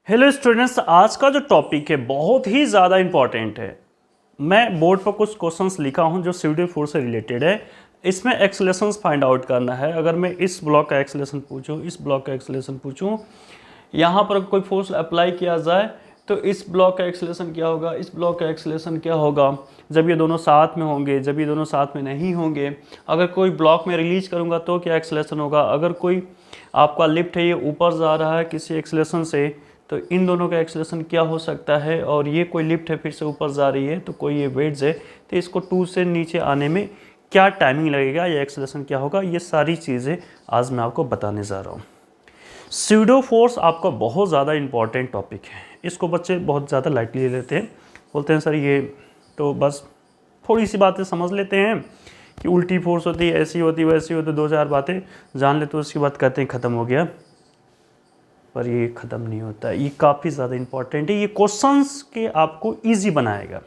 Hello students, आज का जो टॉपिक है बहुत ही ज़्यादा इम्पॉर्टेंट है। मैं बोर्ड पर कुछ क्वेश्चंस लिखा हूं जो सीडी फोर्स से रिलेटेड है। इसमें एक्सेलरेशंस फाइंड आउट करना है। अगर मैं इस ब्लॉक का एक्सेलरेशन पूछूं, इस ब्लॉक का एक्सेलरेशन पूछूं, यहाँ पर कोई फोर्स अप्लाई किया जाए तो इस ब्लॉक का एक्सेलरेशन क्या होगा, इस ब्लॉक का एक्सेलरेशन क्या होगा जब ये दोनों साथ में होंगे, जब ये दोनों साथ में नहीं होंगे। अगर कोई ब्लॉक में रिलीज करूँगा तो क्या एक्सेलरेशन होगा। अगर कोई आपका लिफ्ट है, ये ऊपर जा रहा है किसी एक्सेलरेशन से, तो इन दोनों का एक्सेलरेशन क्या हो सकता है। और ये कोई लिफ्ट है फिर से ऊपर जा रही है, तो कोई ये वेट्स है, तो इसको 2 से नीचे आने में क्या टाइमिंग लगेगा या एक्सेलरेशन क्या होगा, ये सारी चीज़ें आज मैं आपको बताने जा रहा हूँ। स्यूडो फोर्स आपका बहुत ज़्यादा इंपॉर्टेंट टॉपिक है। इसको बच्चे बहुत ज़्यादा लाइटली ले लेते हैं, बोलते हैं सर ये तो बस थोड़ी सी बातें समझ लेते हैं कि उल्टी फोर्स होती है, ऐसी होती वैसी होती, 2-4 बातें जान लेते, उसके बाद कहते हैं ख़त्म हो गया। पर ये ख़त्म नहीं होता है, ये काफ़ी ज़्यादा इंपॉर्टेंट है। ये क्वेश्चंस के आपको इजी बनाएगा।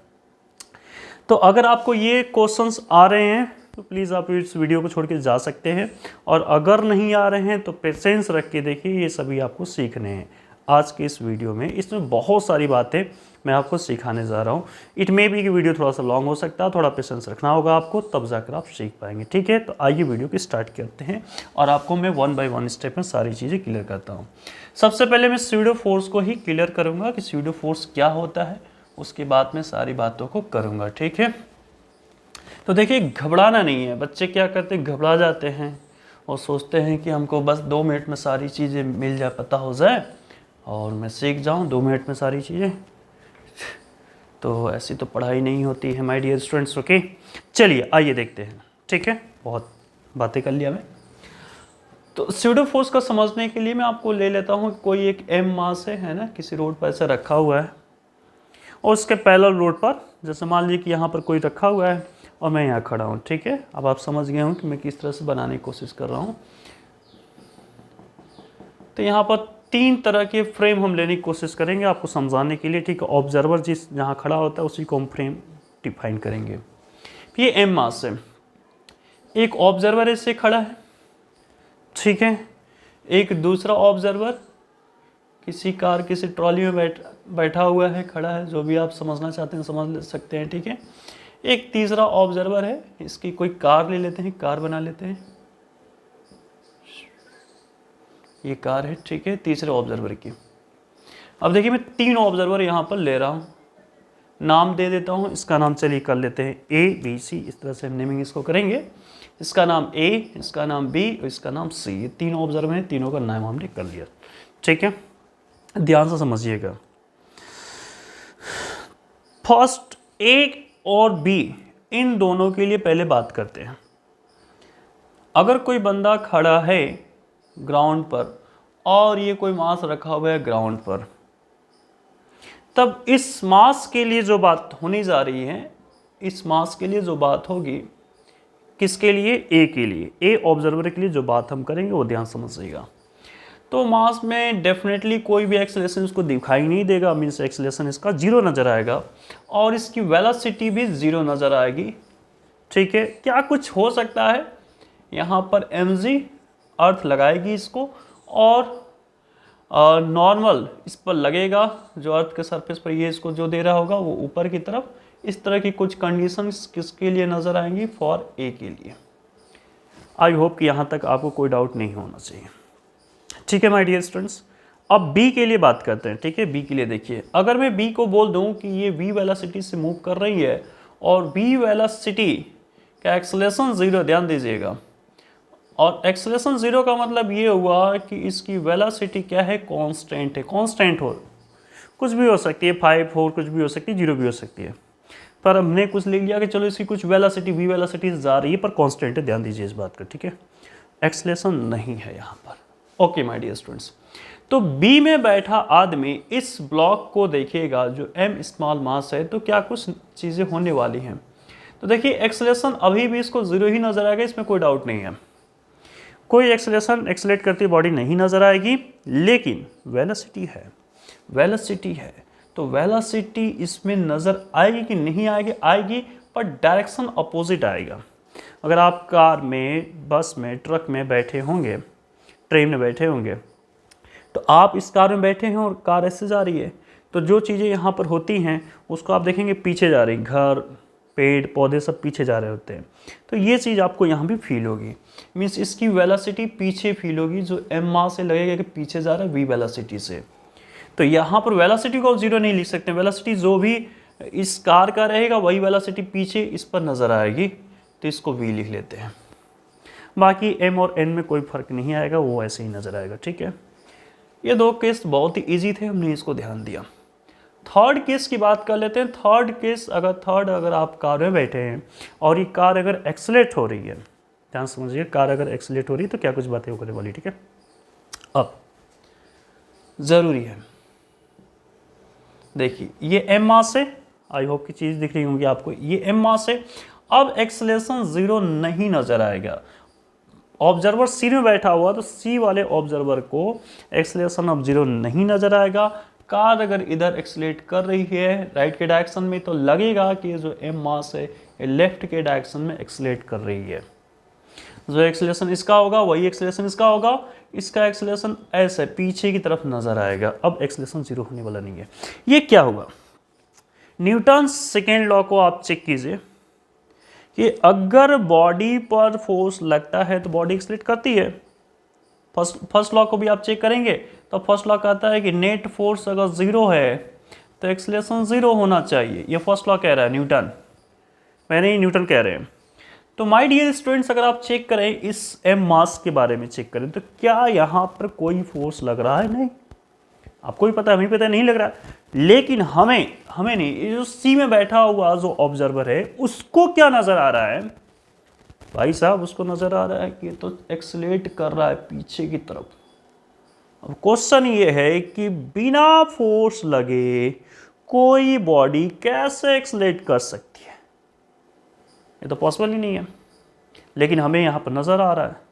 तो अगर आपको ये क्वेश्चंस आ रहे हैं तो प्लीज़ आप इस वीडियो को छोड़ के जा सकते हैं, और अगर नहीं आ रहे हैं तो पेशेंस रख के देखिए, ये सभी आपको सीखने हैं आज के इस वीडियो में। इसमें बहुत सारी बातें मैं आपको सिखाने जा रहा हूँ। इट मे बी कि वीडियो थोड़ा सा लॉन्ग हो सकता है, थोड़ा पेशेंस रखना होगा आपको, तब जाकर आप सीख पाएंगे। ठीक है, तो आइए वीडियो की स्टार्ट करते हैं और आपको मैं 1 बाय 1 स्टेप में सारी चीज़ें क्लियर करता हूँ। सबसे पहले मैं स्यूडो फोर्स को ही क्लियर करूँगा कि स्यूडो फोर्स क्या होता है, उसके बाद मैं सारी बातों को करूँगा। ठीक है, तो देखिए घबराना नहीं है। बच्चे क्या करते हैं, घबरा जाते हैं और सोचते हैं कि हमको बस 2 मिनट में सारी चीज़ें मिल जाए, पता हो जाए और मैं सीख जाऊं 2 मिनट में सारी चीज़ें। तो ऐसी तो पढ़ाई नहीं होती है माय डियर स्टूडेंट्स। ओके, चलिए आइए देखते हैं। ठीक है, बहुत बातें कर लिया मैं। तो स्यूडो फोर्स का समझने के लिए मैं आपको ले लेता हूँ, कोई एक एम मास है ना, किसी रोड पर ऐसे रखा हुआ है और उसके पैरेलल रोड पर, जैसे मान लीजिए कि यहाँ पर कोई रखा हुआ है और मैं यहाँ खड़ा हूँ। ठीक है, अब आप समझ गए हों कि मैं किस तरह से बनाने की कोशिश कर रहा हूँ। तो यहाँ पर 3 तरह के फ्रेम हम लेने की कोशिश करेंगे आपको समझाने के लिए। ठीक है, ऑब्जर्वर जिस जहाँ खड़ा होता है उसी को हम फ्रेम डिफाइन करेंगे। ये एम मास है, एक ऑब्जर्वर इससे खड़ा है। ठीक है, एक दूसरा ऑब्जर्वर किसी कार किसी ट्रॉली में बैठा हुआ है, खड़ा है, जो भी आप समझना चाहते हैं समझ सकते हैं। ठीक है, एक तीसरा ऑब्जर्वर है, इसकी कोई कार ले लेते हैं, कार बना लेते हैं, ये कार है। ठीक है, तीसरे ऑब्जर्वर की। अब देखिए मैं 3 ऑब्जर्वर यहाँ पर ले रहा हूँ, नाम दे देता हूँ। इसका नाम चलिए कर लेते हैं ए बी सी, इस तरह से हम नेमिंग इसको करेंगे। इसका नाम ए, इसका नाम बी और इसका नाम सी। ये 3 ऑब्जर्वर हैं, तीनों का नाम हमने कर लिया। ठीक है, ध्यान से समझिएगा। फर्स्ट ए और बी, इन दोनों के लिए पहले बात करते हैं। अगर कोई बंदा खड़ा है ग्राउंड पर और ये कोई मास रखा हुआ है ग्राउंड पर, तब इस मास के लिए जो बात होने जा रही है, इस मास के लिए जो बात होगी, किसके लिए, ए के लिए, ए ऑब्जर्वर के लिए जो बात हम करेंगे वो ध्यान समझिएगा। तो मास में डेफिनेटली कोई भी एक्सेलरेशन इसको दिखाई नहीं देगा, मीन्स एक्सेलरेशन इसका 0 नज़र आएगा और इसकी वेलोसिटी भी 0 नज़र आएगी। ठीक है, क्या कुछ हो सकता है, यहाँ पर mg अर्थ लगाएगी इसको और नॉर्मल इस पर लगेगा, जो अर्थ के सरफेस पर ये इसको जो दे रहा होगा वो ऊपर की तरफ। इस तरह की कुछ कंडीशंस किसके लिए नज़र आएंगी, फॉर ए के लिए। आई होप कि यहाँ तक आपको कोई डाउट नहीं होना चाहिए। ठीक है माय डियर स्टूडेंट्स, अब बी के लिए बात करते हैं। ठीक है, बी के लिए देखिए, अगर मैं बी को बोल दूं कि ये v वेलोसिटी से मूव कर रही है और v वेलोसिटी का एक्सेलरेशन 0, ध्यान दीजिएगा, और एक्सेलरेशन 0 का मतलब ये हुआ कि इसकी वेलोसिटी क्या है, कांस्टेंट है। कांस्टेंट हो कुछ भी हो सकती है, 5, 4 कुछ भी हो सकती है, 0 भी हो सकती है, पर हमने कुछ ले लिया कि चलो इसकी कुछ वेलोसिटी v वेलोसिटी जा रही है पर कांस्टेंट है, ध्यान दीजिए इस बात का। ठीक है, एक्सेलरेशन नहीं है यहाँ पर। ओके माय डियर स्टूडेंट्स, तो बी में बैठा आदमी इस ब्लॉक को देखेगा जो एम स्मॉल मास है, तो क्या कुछ चीज़ें होने वाली हैं। तो देखिए एक्सेलरेशन अभी भी इसको 0 ही नज़र आएगा, इसमें कोई डाउट नहीं है। कोई एक्सेलरेशन एक्सेलेट करती बॉडी नहीं नज़र आएगी, लेकिन वेलोसिटी है, वेलोसिटी है, तो वेलोसिटी इसमें नज़र आएगी कि नहीं आएगी, आएगी, पर डायरेक्शन अपोजिट आएगा। अगर आप कार में, बस में, ट्रक में बैठे होंगे, ट्रेन में बैठे होंगे, तो आप इस कार में बैठे हैं और कार ऐसे जा रही है, तो जो चीज़ें यहाँ पर होती हैं उसको आप देखेंगे पीछे जा रही, घर पेड़ पौधे सब पीछे जा रहे होते हैं। तो ये चीज़ आपको यहाँ भी फील होगी, मीन्स इसकी वेलोसिटी पीछे फील होगी, जो एम मास से लगेगा कि पीछे जा रहा है वी वेलोसिटी से। तो यहाँ पर वेलोसिटी को आप जीरो नहीं लिख सकते, वेलोसिटी जो भी इस कार का रहेगा वही वेलोसिटी पीछे इस पर नज़र आएगी, तो इसको वी लिख लेते हैं। बाकी एम और एन में कोई फर्क नहीं आएगा, वो ऐसे ही नज़र आएगा। ठीक है, ये दो केस बहुत ही ईजी थे, हमने इसको ध्यान दिया। थर्ड केस की बात कर लेते हैं। थर्ड केस, अगर आप कार में बैठे हैं और ये कार अगर एक्सेलेरेट हो रही है, ध्यान समझिए, कार अगर एक्सेलेरेट हो रही है तो क्या कुछ बातें होने वाली। ठीक है, अब ज़रूरी है देखिए, ये एम मास है, आई होप की चीज़ दिख रही होंगी आपको, ये एम मास है। अब एक्सेलरेशन जीरो नहीं नज़र आएगा। ऑब्जर्वर सी में बैठा हुआ तो सी वाले ऑब्जर्वर को एक्सेलरेशन अब जीरो नहीं नज़र आएगा। कार अगर इधर एक्सेलेरेट कर रही है राइट के डायरेक्शन में, तो लगेगा कि जो एम मास है ये लेफ्ट के डायरेक्शन में एक्सेलेरेट कर रही है। जो एक्सेलरेशन इसका होगा वही एक्सेलरेशन इसका होगा, इसका एक्सेलरेशन ऐसे पीछे की तरफ नजर आएगा। अब एक्सेलरेशन जीरो होने वाला नहीं है। ये क्या हुआ, न्यूटन सेकेंड लॉ को आप चेक कीजिए कि अगर बॉडी पर फोर्स लगता है तो बॉडी एक्सेलरेट करती है। फर्स्ट लॉ को भी आप चेक करेंगे तो फर्स्ट लॉ कहता है कि नेट फोर्स अगर जीरो है तो एक्सेलरेशन जीरो होना चाहिए। ये फर्स्ट लॉ कह रहा है न्यूटन, मैंने ही न्यूटन कह रहे हैं। तो माय डियर स्टूडेंट्स, अगर आप चेक करें इस एम मास के बारे में चेक करें तो क्या यहाँ पर कोई फोर्स लग रहा है? नहीं, आपको भी पता है, हमें पता है नहीं लग रहा है। लेकिन हमें नहीं, ये जो सी में बैठा हुआ जो ऑब्जर्वर है उसको क्या नजर आ रहा है भाई साहब? उसको नजर आ रहा है कि तो एक्सेलरेट कर रहा है पीछे की तरफ। अब क्वेश्चन ये है कि बिना फोर्स लगे कोई बॉडी कैसे एक्सेलरेट कर सकती है? ये तो पॉसिबल ही नहीं है, लेकिन हमें यहाँ पर नज़र आ रहा है।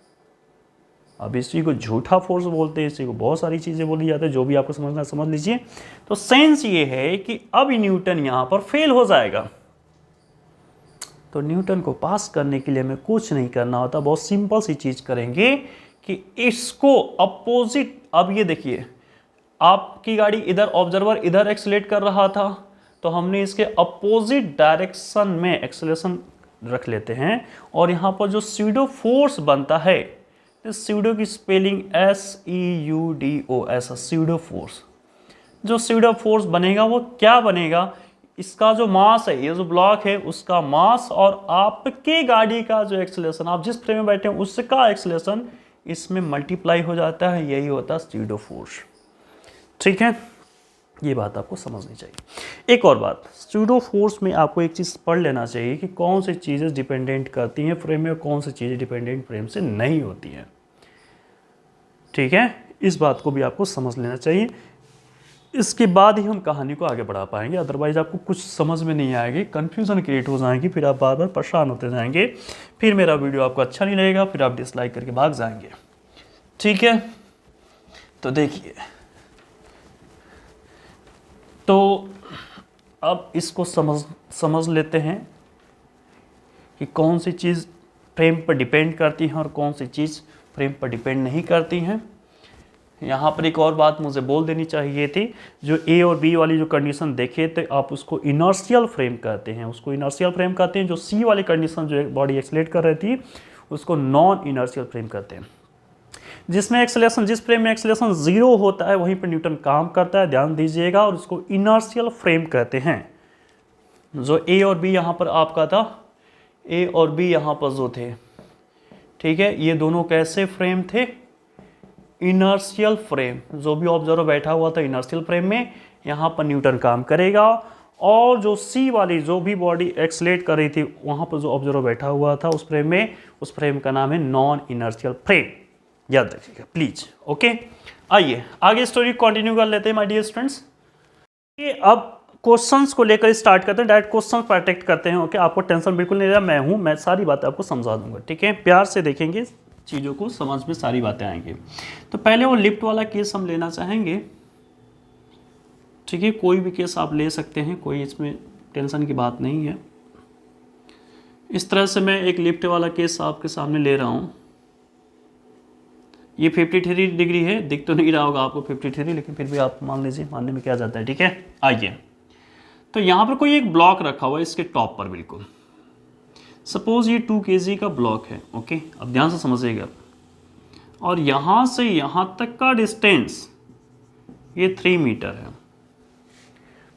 अब इस चीज़ को झूठा फोर्स बोलते हैं, इस चीज़ को बहुत सारी चीज़ें बोली जाती है, जो भी आपको समझना समझ लीजिए। तो सेंस ये है कि अब न्यूटन यहाँ पर फेल हो जाएगा। तो न्यूटन को पास करने के लिए हमें कुछ नहीं करना होता, बहुत सिंपल सी चीज़ करेंगे कि इसको अपोजिट, अब ये देखिए आपकी गाड़ी इधर, ऑब्जर्वर इधर एक्सेलरेट कर रहा था, तो हमने इसके अपोजिट डायरेक्शन में एक्सेलरेशन रख लेते हैं। और यहाँ पर जो स्यूडो फोर्स बनता है, स्यूडो की स्पेलिंग SEUDO, ऐसा स्यूडो फोर्स। जो स्यूडो फोर्स बनेगा वो क्या बनेगा, इसका जो मास है, ये जो ब्लॉक है उसका मास और आपके गाड़ी का जो एक्सेलरेशन, आप जिस फ्रेम में बैठे हैं उसका एक्सेलरेशन इसमें मल्टीप्लाई हो जाता है, यही होता है स्यूडो फोर्स। ठीक है, ये बात आपको समझनी चाहिए। एक और बात, स्यूडो फोर्स में आपको एक चीज़ पढ़ लेना चाहिए कि कौन सी चीज़ें डिपेंडेंट करती हैं फ्रेम में और कौन सी चीज़ें डिपेंडेंट फ्रेम से नहीं होती हैं। ठीक है, इस बात को भी आपको समझ लेना चाहिए, इसके बाद ही हम कहानी को आगे बढ़ा पाएंगे। अदरवाइज आपको कुछ समझ में नहीं आएगी, कन्फ्यूज़न क्रिएट हो जाएगी, फिर आप बार बार परेशान होते जाएंगे, फिर मेरा वीडियो आपको अच्छा नहीं लगेगा, फिर आप डिसलाइक करके भाग जाएंगे। ठीक है, तो देखिए, तो अब इसको समझ लेते हैं कि कौन सी चीज़ फ्रेम पर डिपेंड करती है और कौन सी चीज़ फ्रेम पर डिपेंड नहीं करती हैं। यहाँ पर एक और बात मुझे बोल देनी चाहिए थी, जो ए और बी वाली जो कंडीशन देखे तो आप उसको इनर्शियल फ्रेम कहते हैं, उसको इनर्शियल फ्रेम कहते हैं। जो सी वाली कंडीशन जो बॉडी एक्सेलरेट कर रही थी उसको नॉन इनर्शियल फ्रेम कहते हैं। जिसमें एक्सेलरेशन, जिस फ्रेम में एक्सेलरेशन जीरो होता है वहीं पर न्यूटन काम करता है, ध्यान दीजिएगा, और उसको इनर्शियल फ्रेम कहते हैं। जो ए और बी यहाँ पर आपका था, ए और बी यहाँ पर जो थे, ठीक है, ये दोनों कैसे फ्रेम थे? Inertial frame. जो भी ऑब्जर्वर बैठा हुआ था इनर्शियल फ्रेम में, यहाँ पर न्यूटन काम करेगा। और जो सी वाली जो भी बॉडी एक्सेलरेट कर रही थी वहाँ पर जो ऑब्जर्वर बैठा हुआ था उस फ्रेम में, उस फ्रेम का नाम है नॉन इनर्शियल फ्रेम, याद रखिएगा प्लीज। ओके, आइए आगे स्टोरी कंटिन्यू कर लेते हैं माय डियर स्टूडेंट्स। ये अब क्वेश्चंस को लेकर स्टार्ट करते हैं, डायरेक्ट क्वेश्चन प्रोटेक्ट करते हैं। ओके, आपको टेंशन बिल्कुल नहीं रहा, मैं सारी बातें आपको समझा दूंगा। ठीक है, प्यार से देखेंगे चीज़ों को, समझ में सारी बातें आएंगी। तो पहले वो लिफ्ट वाला केस हम लेना चाहेंगे। ठीक है, कोई भी केस आप ले सकते हैं, कोई इसमें टेंशन की बात नहीं है। इस तरह से मैं एक लिफ्ट वाला केस आपके सामने ले रहा हूँ। ये 53 डिग्री है, दिख तो नहीं रहा होगा आपको 53, लेकिन फिर भी आप मान लीजिए, मानने में क्या जाता है, ठीक है। आइए, तो यहाँ पर कोई एक ब्लॉक रखा हुआ है इसके टॉप पर, बिल्कुल सपोज ये 2 kg का ब्लॉक है, ओके। अब ध्यान से समझिएगा, और यहाँ से यहाँ तक का डिस्टेंस ये 3 मीटर है।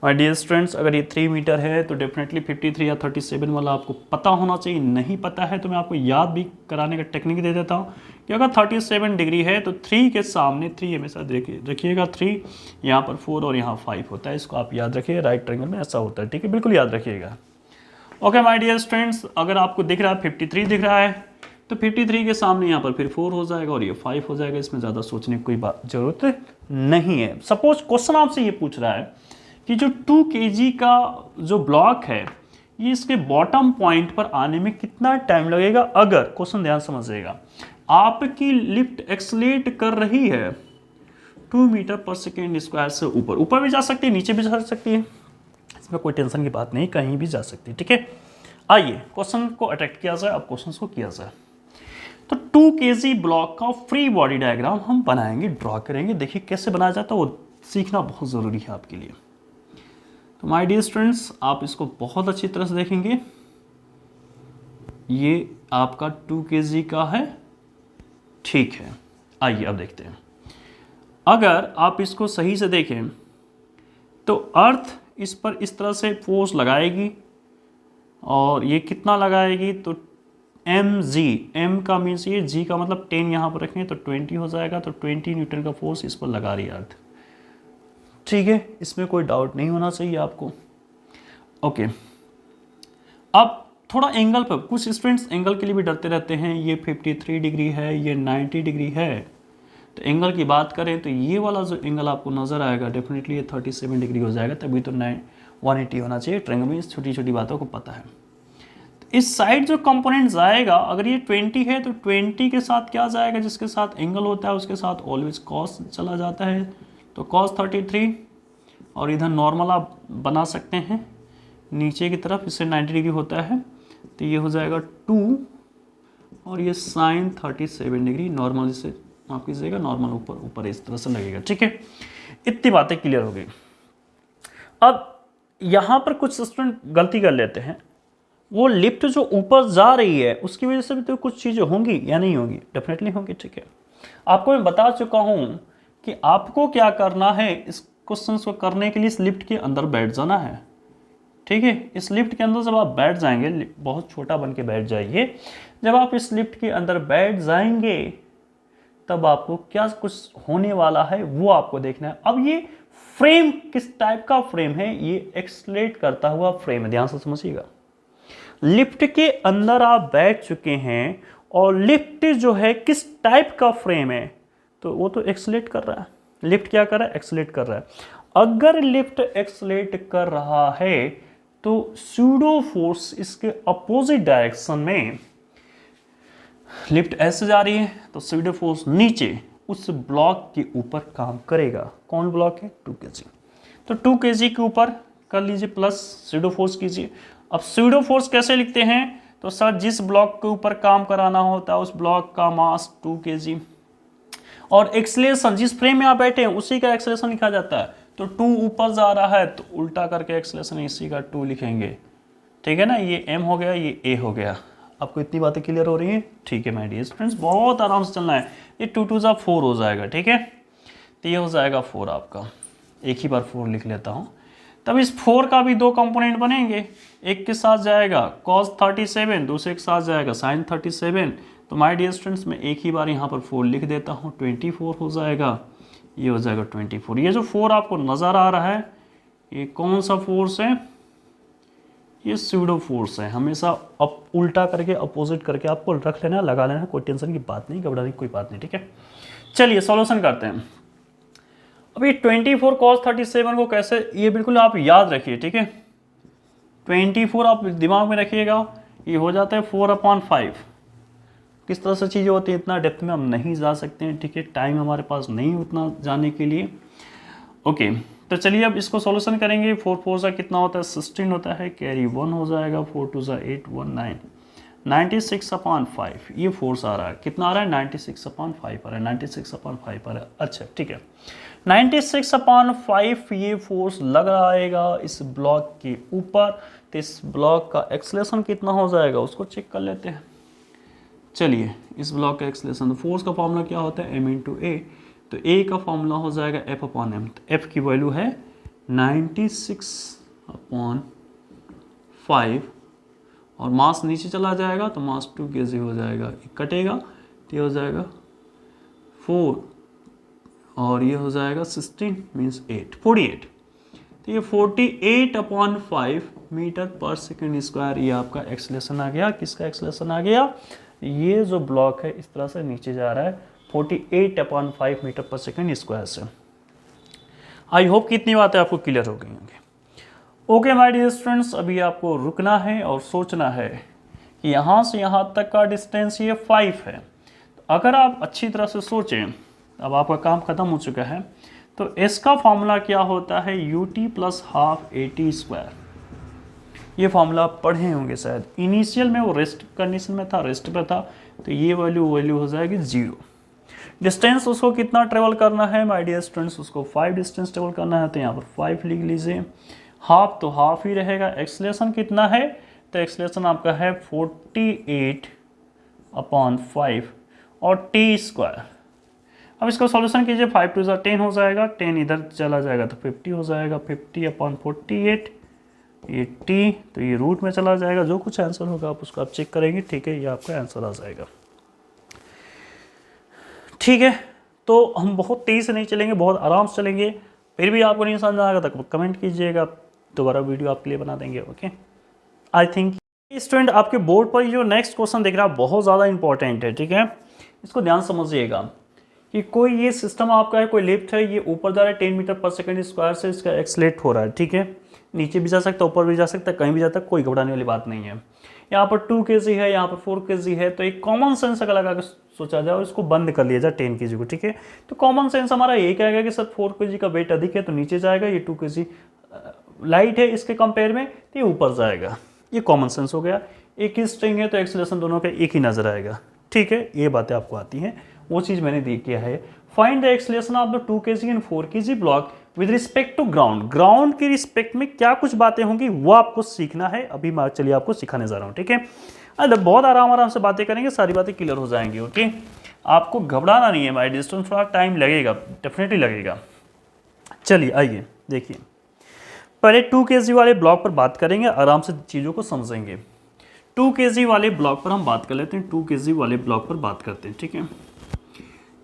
माय डियर स्टूडेंट्स, अगर ये 3 मीटर है तो डेफिनेटली 53 या 37 वाला आपको पता होना चाहिए। नहीं पता है तो मैं आपको याद भी कराने का टेक्निक दे देता हूँ कि अगर 37 डिग्री है तो 3 के सामने 3 हमेशा रखिएगा, 3 यहाँ पर 4 और यहाँ 5 होता है, इसको आप याद रखिए। राइट ट्रायंगल में ऐसा होता है, ठीक है, बिल्कुल याद रखिएगा। ओके माय डियर स्टूडेंट्स, अगर आपको दिख रहा है 53 दिख रहा है तो 53 के सामने यहाँ पर फिर 4 हो जाएगा और ये 5 हो जाएगा। इसमें ज़्यादा सोचने की कोई जरूरत नहीं है। सपोज क्वेश्चन आपसे ये पूछ रहा है कि जो 2 kg का जो ब्लॉक है ये इसके बॉटम पॉइंट पर आने में कितना टाइम लगेगा। अगर क्वेश्चन ध्यान समझिएगा, आपकी लिफ्ट एक्सलेट कर रही है 2 मीटर पर सेकेंड स्क्वायर से ऊपर भी जा सकती है, नीचे भी जा सकती है, इसमें कोई टेंशन की बात नहीं, कहीं भी जा सकती है, ठीक है। आइए क्वेश्चन को अटेक्ट किया जाए, अब क्वेश्चन को किया जाए। तो 2 kg ब्लॉक का फ्री बॉडी डायग्राम हम बनाएंगे, ड्रॉ करेंगे। देखिए कैसे बनाया जाता है, वो सीखना बहुत ज़रूरी है आपके लिए। तो माय डियर स्टूडेंट्स, आप इसको बहुत अच्छी तरह से देखेंगे। ये आपका 2 kg का है, ठीक है। आइए अब देखते हैं, अगर आप इसको सही से देखें तो अर्थ इस पर इस तरह से फोर्स लगाएगी, और ये कितना लगाएगी तो mg, m का मीन्स ये, g का मतलब 10 यहाँ पर रखें तो 20 हो जाएगा। तो 20 न्यूटन का फोर्स इस पर लगा रही है अर्थ, ठीक है। इसमें कोई डाउट नहीं होना चाहिए आपको, ओके। अब थोड़ा एंगल पर, कुछ स्टूडेंट्स एंगल के लिए भी डरते रहते हैं। ये 53 डिग्री है, ये 90 डिग्री है, तो एंगल की बात करें तो ये वाला जो एंगल आपको नजर आएगा डेफिनेटली ये 37 डिग्री हो जाएगा, तभी तो 180 होना चाहिए। ट्रायंगल में इस छोटी छोटी बातों को पता है। तो इस साइड जो कंपोनेंट जाएगा, अगर ये 20 है तो 20 के साथ क्या जाएगा, जिसके साथ एंगल होता है उसके साथ ऑलवेज कॉस चला जाता है, तो cos 33, और इधर नॉर्मल आप बना सकते हैं नीचे की तरफ, इससे 90 डिग्री होता है, तो ये हो जाएगा 2, और ये sin 37 डिग्री। नॉर्मल इसे माफ कीजिएगा, नॉर्मल ऊपर इस तरह से लगेगा, ठीक है। इतनी बातें क्लियर हो गई। अब यहाँ पर कुछ स्टूडेंट गलती कर लेते हैं, वो लिफ्ट जो ऊपर जा रही है उसकी वजह से भी तो कुछ चीज़ें होंगी या नहीं होंगी, डेफिनेटली होंगी, ठीक है। आपको मैं बता चुका हूँ कि आपको क्या करना है, इस क्वेश्चन को करने के लिए इस लिफ्ट के अंदर बैठ जाना है, ठीक है। इस लिफ्ट के अंदर जब आप बैठ जाएंगे, बहुत छोटा बन के बैठ जाइए, जब आप इस लिफ्ट के अंदर बैठ जाएंगे तब आपको क्या कुछ होने वाला है वो आपको देखना है। अब ये फ्रेम किस टाइप का फ्रेम है, ये एक्सलेट करता हुआ फ्रेम है, ध्यान से समझिएगा। लिफ्ट के अंदर आप बैठ चुके हैं और लिफ्ट जो है किस टाइप का फ्रेम है, तो वो तो एक्सलेट कर रहा है। लिफ्ट क्या कर रहा है, एक्सलेट कर रहा है। अगर लिफ्ट एक्सलेट कर रहा है तो सूडो फोर्स इसके अपोजिट डायरेक्शन में, लिफ्ट ऐसे जा रही है तो सूडो फोर्स नीचे उस ब्लॉक के ऊपर काम करेगा। कौन ब्लॉक है, 2 kg। तो 2 kg के ऊपर कर लीजिए प्लस सूडो फोर्स कीजिए। अब सूडो फोर्स कैसे लिखते हैं, तो सर जिस ब्लॉक के ऊपर काम कराना होता है उस ब्लॉक का मास 2 kg, और एक्सलेशन जिस फ्रेम में आप बैठे हैं उसी का एक्सलेशन लिखा जाता है। तो 2 ऊपर जा रहा है तो उल्टा करके एक्सलेशन इसी का 2 लिखेंगे, ठीक है ना। ये m हो गया, ये a हो गया। आपको इतनी बातें क्लियर हो रही हैं, ठीक है माय डियर स्टूडेंट्स, बहुत आराम से चलना है। ये 2 2 जा 4 हो जाएगा, ठीक है। तो ये हो जाएगा 4 आपका, एक ही बार 4 लिख लेता हूँ। तब इस 4 का भी 2 कंपोनेंट बनेंगे, एक के साथ जाएगा cos 37, दूसरे के साथ जाएगा sin 37। तो माय डियर स्टूडेंट्स मैं एक ही बार यहाँ पर 4 लिख देता हूँ, 24 हो जाएगा, ये हो जाएगा 24। ये जो 4 आपको नज़र आ रहा है ये कौन सा फोर्स है, ये सूडो फोर्स है। हमेशा उल्टा करके अपोजिट करके आपको रख लेना, लगा लेना, कोई टेंशन की बात नहीं, घबराने की कोई बात नहीं, ठीक है। चलिए सॉल्यूशन करते हैं। अब ये 24 cos 37 को कैसे, ये बिल्कुल आप याद रखिए, ठीक है। 24 आप दिमाग में रखिएगा, ये हो जाता है 4/5। किस तरह से चीज़ें होती हैं इतना डेप्थ में हम नहीं जा सकते हैं, ठीक है, टाइम हमारे पास नहीं उतना जाने के लिए। ओके, तो चलिए अब इसको सॉल्यूशन करेंगे। 4 4 सा कितना होता है, 16 होता है, कैरी 1 हो जाएगा, 4 2 सा 8 1 9। 96/5 ये फोर्स आ रहा है, कितना आ रहा है 96/5 आ रहा है, 96/5 आ रहा है। अच्छा ठीक है, 96/5 ये फोर्स लग आएगा इस ब्लॉक के ऊपर, तो इस ब्लॉक का एक्सेलरेशन कितना हो जाएगा उसको चेक कर लेते हैं। चलिए, इस ब्लॉक का एक्सेलरेशन, तो फोर्स का फॉर्मूला क्या होता है m/a, तो a का फॉर्मूला हो जाएगा F/m, तो F की वैल्यू है 96/5 और मास नीचे चला जाएगा तो मास 2 kg हो जाएगा, कटेगा तो ये हो जाएगा 4 और ये हो जाएगा 16 मीन्स 48, तो ये 48/5 मीटर पर सेकेंड स्क्वायर ये आपका एक्सेलरेशन आ गया। किसका एक्सेलरेशन आ गया? ये जो ब्लॉक है इस तरह से नीचे जा रहा है 48/5 मीटर पर सेकेंड स्क्वायर से। आई होप कि इतनी बातें आपको क्लियर हो गई होंगी। ओके माय डियर स्टूडेंट्स, अभी आपको रुकना है और सोचना है कि यहाँ से यहाँ तक का डिस्टेंस ये 5 है। तो अगर आप अच्छी तरह से सोचें, अब आपका काम खत्म हो चुका है, तो इसका फॉर्मूला क्या होता है ut + ½ at²। ये फॉर्मूला आप पढ़े होंगे शायद, इनिशियल में वो रेस्ट कंडीशन में था, रेस्ट पे था, तो ये वैल्यू हो जाएगी 0। डिस्टेंस उसको कितना ट्रेवल करना है माय डियर स्टूडेंट्स, उसको 5 डिस्टेंस ट्रेवल करना है, तो यहाँ पर 5 लिख लीजिए। हाफ तो हाफ ही रहेगा। एक्सेलरेशन कितना है, तो एक्सेलरेशन आपका है 48/5 और t²। अब इसका सॉल्यूशन कीजिए, 5 2 10 हो जाएगा, 10 इधर चला जाएगा तो 50 हो जाएगा, 50/48 ये t, तो ये रूट में चला जाएगा। जो कुछ आंसर होगा आप उसको आप चेक करेंगे, ठीक है, ये आपका आंसर आ जाएगा। ठीक है, तो हम बहुत तेज़ी से नहीं चलेंगे, बहुत आराम से चलेंगे। फिर भी आपको नहीं समझ आएगा तो कमेंट कीजिएगा, दोबारा वीडियो आपके लिए बना देंगे। ओके, आई थिंक स्टूडेंट आपके बोर्ड पर जो नेक्स्ट क्वेश्चन दिख रहा है बहुत ज़्यादा इंपॉर्टेंट है। ठीक है, इसको ध्यान समझिएगा कि कोई ये सिस्टम आपका है, कोई लिफ्ट है, ये ऊपर जा रहा है 10 मीटर पर सेकेंड स्क्वायर से, इसका एक्सलेट हो रहा है। ठीक है, नीचे भी जा सकता है, ऊपर भी जा सकता है, कहीं भी जाता है, कोई घबराने वाली बात नहीं है। यहाँ पर 2 kg है, यहाँ पर 4 kg है, तो एक कॉमन सेंस अगर लगा के सोचा जाए और इसको बंद कर लिया जाए 10 kg को। ठीक है, तो कॉमन सेंस हमारा ये कहेगा कि सर 4 kg का वेट अधिक है तो नीचे जाएगा, ये 2 kg लाइट है इसके कंपेयर में तो ये ऊपर जाएगा। ये कॉमन सेंस हो गया। एक ही स्ट्रिंग है तो एक्सेलरेशन दोनों का एक ही नजर आएगा। ठीक है, ये बातें आपको आती हैं, वो चीज़ मैंने दी किया है। Find the acceleration of the 2 kg and 4 kg block with respect to ground. Ground की रिस्पेक्ट में क्या कुछ बातें होंगी वो आपको सीखना है। अभी मैं चलिए आपको सिखाने जा रहा हूँ। ठीक है, अरे बहुत आराम से बातें करेंगे, सारी बातें क्लियर हो जाएंगी। ओके, आपको घबराना नहीं है माय डियर स्टूडेंट, थोड़ा टाइम लगेगा, डेफिनेटली लगेगा। चलिए आइए देखिए, पहले 2 kg वाले ब्लॉक पर बात करेंगे, आराम से चीज़ों को समझेंगे। 2 kg वाले ब्लॉक पर हम बात कर लेते हैं, 2 kg वाले ब्लॉक पर बात करते हैं। ठीक है,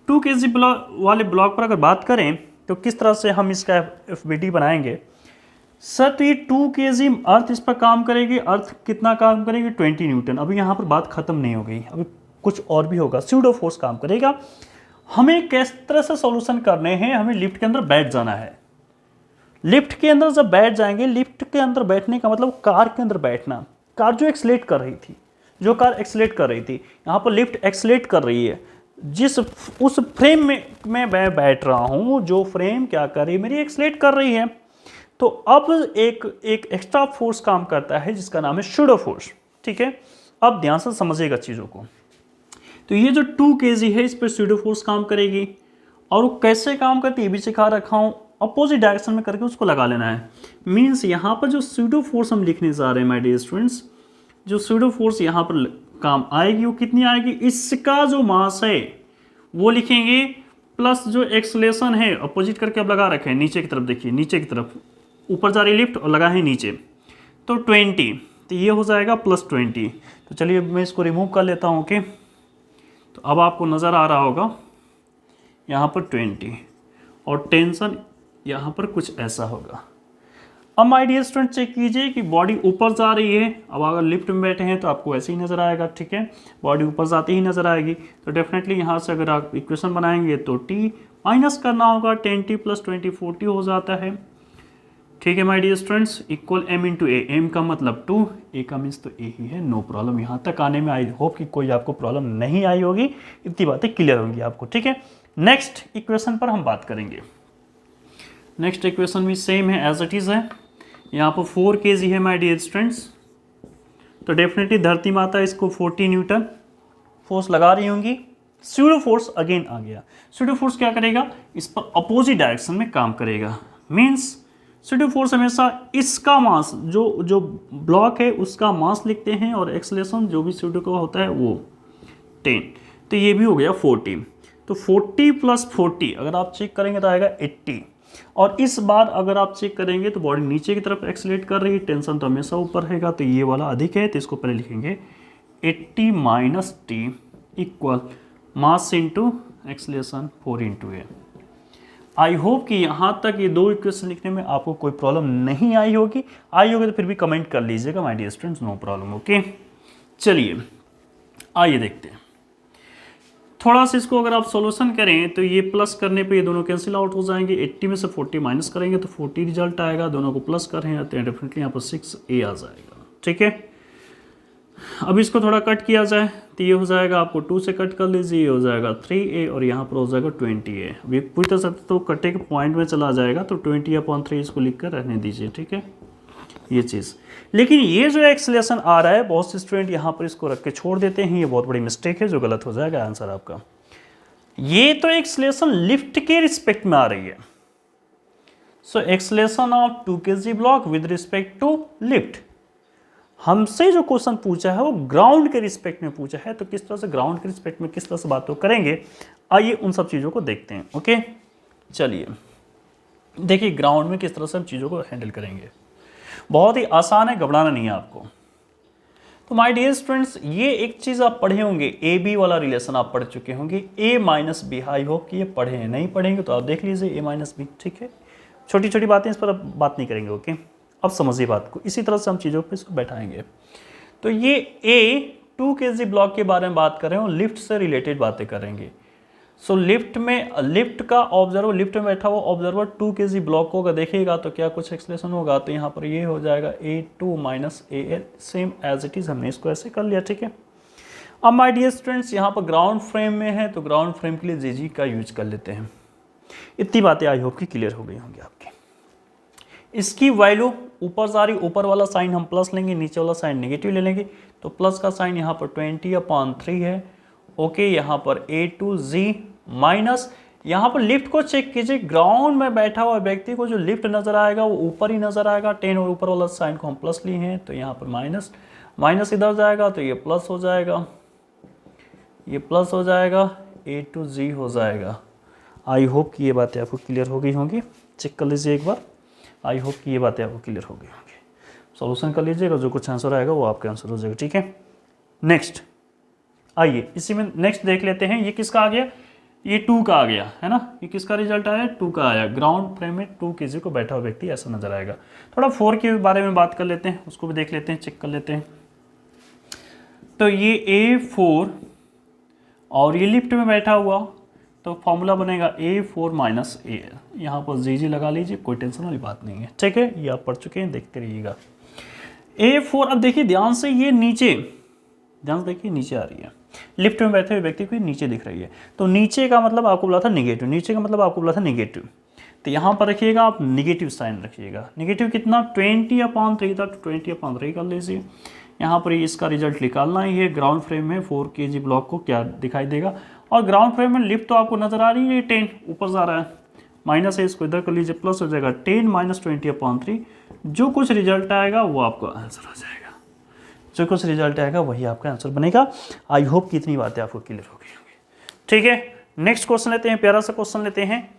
2 kg वाले ब्लॉक पर अगर बात करें तो किस तरह से हम इसका FBD बनाएंगे। सर तो ये 2 kg अर्थ इस पर काम करेगी, अर्थ कितना काम करेगी 20 न्यूटन। अभी यहाँ पर बात खत्म नहीं हो गई, अभी कुछ और भी होगा, स्यूडो फोर्स काम करेगा। हमें किस तरह से सॉल्यूशन करने हैं, हमें लिफ्ट के अंदर बैठ जाना है। लिफ्ट के अंदर जब बैठ जाएंगे, लिफ्ट के अंदर बैठने का मतलब कार के अंदर बैठना। कार जो एक्सलेट कर रही थी, यहाँ पर लिफ्ट एक्सलेट कर रही है, जिस उस फ्रेम में मैं बैठ रहा हूँ, जो फ्रेम क्या कर रही है, मेरी एक्सलेट कर रही है। तो अब एक एक्स्ट्रा फोर्स काम करता है जिसका नाम है सूडो फोर्स। ठीक है, अब ध्यान से समझिएगा चीज़ों को। तो ये जो 2 kg है इस पर सूडो फोर्स काम करेगी, और वो कैसे काम करती है ये भी सिखा रखा हूँ। अपोजिट डायरेक्शन में करके उसको लगा लेना है। मीन्स यहाँ पर जो सूडो फोर्स हम लिखने जा रहे हैं माय डियर स्टूडेंट्स, जो सूडो फोर्स यहाँ पर काम आएगी वो कितनी आएगी, इसका जो मास है वो लिखेंगे, प्लस जो एक्सेलरेशन है अपोजिट करके अब लगा रखे हैं नीचे की तरफ। देखिए नीचे की तरफ, ऊपर जा रही लिफ्ट और लगा है नीचे, तो 20, तो ये हो जाएगा +20। तो चलिए मैं इसको रिमूव कर लेता हूँ। ओके, तो अब आपको नज़र आ रहा होगा यहाँ पर 20 और टेंशन यहाँ पर कुछ ऐसा होगा। अब माय डियर स्टूडेंट चेक कीजिए कि बॉडी ऊपर जा रही है। अब अगर लिफ्ट में बैठे हैं तो आपको ऐसे ही नज़र आएगा। ठीक है, बॉडी ऊपर जाती ही नज़र आएगी। तो डेफिनेटली यहाँ से अगर आप इक्वेशन बनाएंगे तो t माइनस करना होगा, 10t + 20 40 हो जाता है। ठीक है my dear students, equal m × a, m का मतलब 2, a का मीन्स तो a ही है। No problem. यहाँ तक आने में आई होप कि कोई आपको प्रॉब्लम नहीं आई होगी, इतनी बातें क्लियर होंगी आपको। ठीक है, नेक्स्ट इक्वेशन पर हम बात करेंगे। नेक्स्ट इक्वेशन भी सेम है, एज इट इज़ है। यहाँ पर 4 kg है माय डियर स्टूडेंट्स, तो डेफिनेटली धरती माता इसको 40 न्यूटन फोर्स लगा रही होंगी। स्यूडो फोर्स अगेन आ गया। स्यूडो फोर्स क्या करेगा, इस पर अपोजिट डायरेक्शन में काम करेगा। मीन्स स्यूडो फोर्स हमेशा इसका मास, जो ब्लॉक है उसका मास लिखते हैं, और एक्सेलरेशन जो भी स्यूडो का होता है वो 10। तो ये भी हो गया 40। तो 40 + 40 अगर आप चेक करेंगे तो आएगा 80। और इस बार अगर आप चेक करेंगे तो बॉडी नीचे की तरफ एक्सेलरेट कर रही है, टेंशन तो हमेशा ऊपर रहेगा, तो ये वाला अधिक है, तो इसको पहले लिखेंगे 80 - t equal mass into acceleration 4 × a। I hope कि यहाँ तक ये दो इक्वेशन लिखने में आपको कोई प्रॉब्लम नहीं आई होगी तो फिर भी कमेंट कर लीजिएगा my dear students, no problem. Okay, चलिए आइए देखते हैं थोड़ा सा इसको। अगर आप सॉल्यूशन करें तो ये प्लस करने पे ये दोनों कैंसिल आउट हो जाएंगे। 80 में से 40 माइनस करेंगे तो 40 रिजल्ट आएगा। दोनों को प्लस कर रहे हैं तो डेफिनेटली यहाँ पर 6a आ जाएगा। ठीक है, अब इसको थोड़ा कट किया जाए तो ये हो जाएगा, आपको 2 से कट कर लीजिए, ये हो जाएगा 3a और यहाँ पर हो जाएगा 20a। अभी पूरी तरह से तो कटे के पॉइंट में चला जाएगा, तो 20/3 इसको लिख कर रहने दीजिए। ठीक है, ये चीज़। लेकिन ये जो एक्सेलरेशन आ रहा है, बहुत से स्टूडेंट यहाँ पर इसको रख के छोड़ देते हैं, ये बहुत बड़ी मिस्टेक है जो गलत हो जाएगा आंसर आपका। ये तो एक्सेलरेशन लिफ्ट के रिस्पेक्ट में आ रही है। So acceleration of 2 kg block with respect to lift. हमसे जो क्वेश्चन पूछा है वो ग्राउंड के रिस्पेक्ट में पूछा है, तो किस तरह से ग्राउंड के रिस्पेक्ट में किस तरह से बात करेंगे, आइए उन सब चीज़ों को देखते हैं। ओके, चलिए देखिए ग्राउंड में किस तरह से हम चीज़ों को हैंडल करेंगे। बहुत ही आसान है, घबराना नहीं है आपको। तो माय डियर स्टूडेंट्स, ये एक चीज़ आप पढ़े होंगे, ए बी वाला रिलेशन आप पढ़ चुके होंगे, a - b। आई होप कि ये पढ़े हैं, नहीं पढ़ेंगे तो आप देख लीजिए a - b। ठीक है, छोटी छोटी बातें, इस पर अब बात नहीं करेंगे। ओके, अब समझिए बात को, इसी तरह से हम चीज़ों पे इसको बैठाएंगे। तो ये a 2 kg ब्लॉक के बारे में बात कर रहे हैं और लिफ्ट से रिलेटेड बातें करेंगे। सो लिफ्ट का ऑब्जर्वर, लिफ्ट में बैठा हुआ ऑब्जर्वर 2 kg ब्लॉक को अगर देखेगा तो क्या कुछ एक्सेलरेशन होगा, तो यहाँ पर ये हो जाएगा a2 - a, same as it is, हमने इसको ऐसे कर लिया। ठीक है, अब माय डियर स्टूडेंट्स यहाँ पर ग्राउंड फ्रेम में है, तो ग्राउंड फ्रेम के लिए जी का यूज कर लेते हैं। इतनी बातें आई होप कि क्लियर हो गई होंगी आपकी। इसकी वैल्यू ऊपर जा रही, ऊपर वाला साइन हम प्लस लेंगे, नीचे वाला साइन नेगेटिव ले लेंगे, तो प्लस का साइन यहाँ पर 20/3 है। ओके, यहाँ पर a2g माइनस, यहाँ पर लिफ्ट को चेक कीजिए, ग्राउंड में बैठा हुआ व्यक्ति को जो लिफ्ट नजर आएगा वो ऊपर ही नजर आएगा। 10 और ऊपर वाला साइन को हम प्लस लिए हैं, तो यहाँ पर माइनस माइनस इधर जाएगा तो ये प्लस हो जाएगा, ये प्लस हो जाएगा, a2g हो जाएगा। आई होप कि ये बातें आपको क्लियर हो गई होंगी। चेक कर लीजिए एक बार, आई होप कि ये बातें आपको क्लियर हो गई होंगी। सॉल्यूशन कर लीजिएगा, जो कुछ आंसर आएगा वो आपका आंसर हो जाएगा। ठीक है, नेक्स्ट आइए इसी में नेक्स्ट देख लेते हैं। ये किसका आ गया, ये 2 का आ गया है ना, ये किसका रिजल्ट आया, 2 का आया। ग्राउंड फ्रेम में 2 kg को बैठा हुआ व्यक्ति ऐसा नजर आएगा। थोड़ा 4 के बारे में बात कर लेते हैं, उसको भी देख लेते हैं, चेक कर लेते हैं। तो ये a4 और ये लिफ्ट में बैठा हुआ, तो फॉर्मूला बनेगा a4 - a। यहाँ पर जी लगा लीजिए, कोई टेंशन वाली बात नहीं है। ठीक है, ये आप पढ़ चुके हैं, देखते रहिएगा। a4, अब देखिए ध्यान से, ये नीचे, ध्यान से देखिए नीचे आ रही है, लिफ्ट में बैठे हुए व्यक्ति को नीचे दिख रही है, तो नीचे का मतलब आपको बोला था निगेटिव, नीचे का मतलब आपको बोला था निगेटिव, तो यहाँ पर रखिएगा आप निगेटिव साइन रखिएगा। निगेटिव कितना, 20/3 था, तो 20/3 कर लीजिए। यहाँ पर इसका रिजल्ट निकालना ही है। ग्राउंड फ्रेम में 4 kg ब्लॉक को क्या दिखाई देगा, और ग्राउंड फ्रेम में लिफ्ट तो आपको नजर आ रही है, 10 ऊपर जा रहा है, माइनस है, इसको इधर कर लीजिए, प्लस हो जाएगा 10 - 20/3। जो कुछ रिजल्ट आएगा वो आपका आंसर हो जाएगा, जो कुछ रिजल्ट आएगा वही आपका आंसर बनेगा। आई होप कि इतनी बातें आपको क्लियर हो गई होंगी। ठीक है, नेक्स्ट क्वेश्चन लेते हैं, प्यारा सा क्वेश्चन लेते हैं,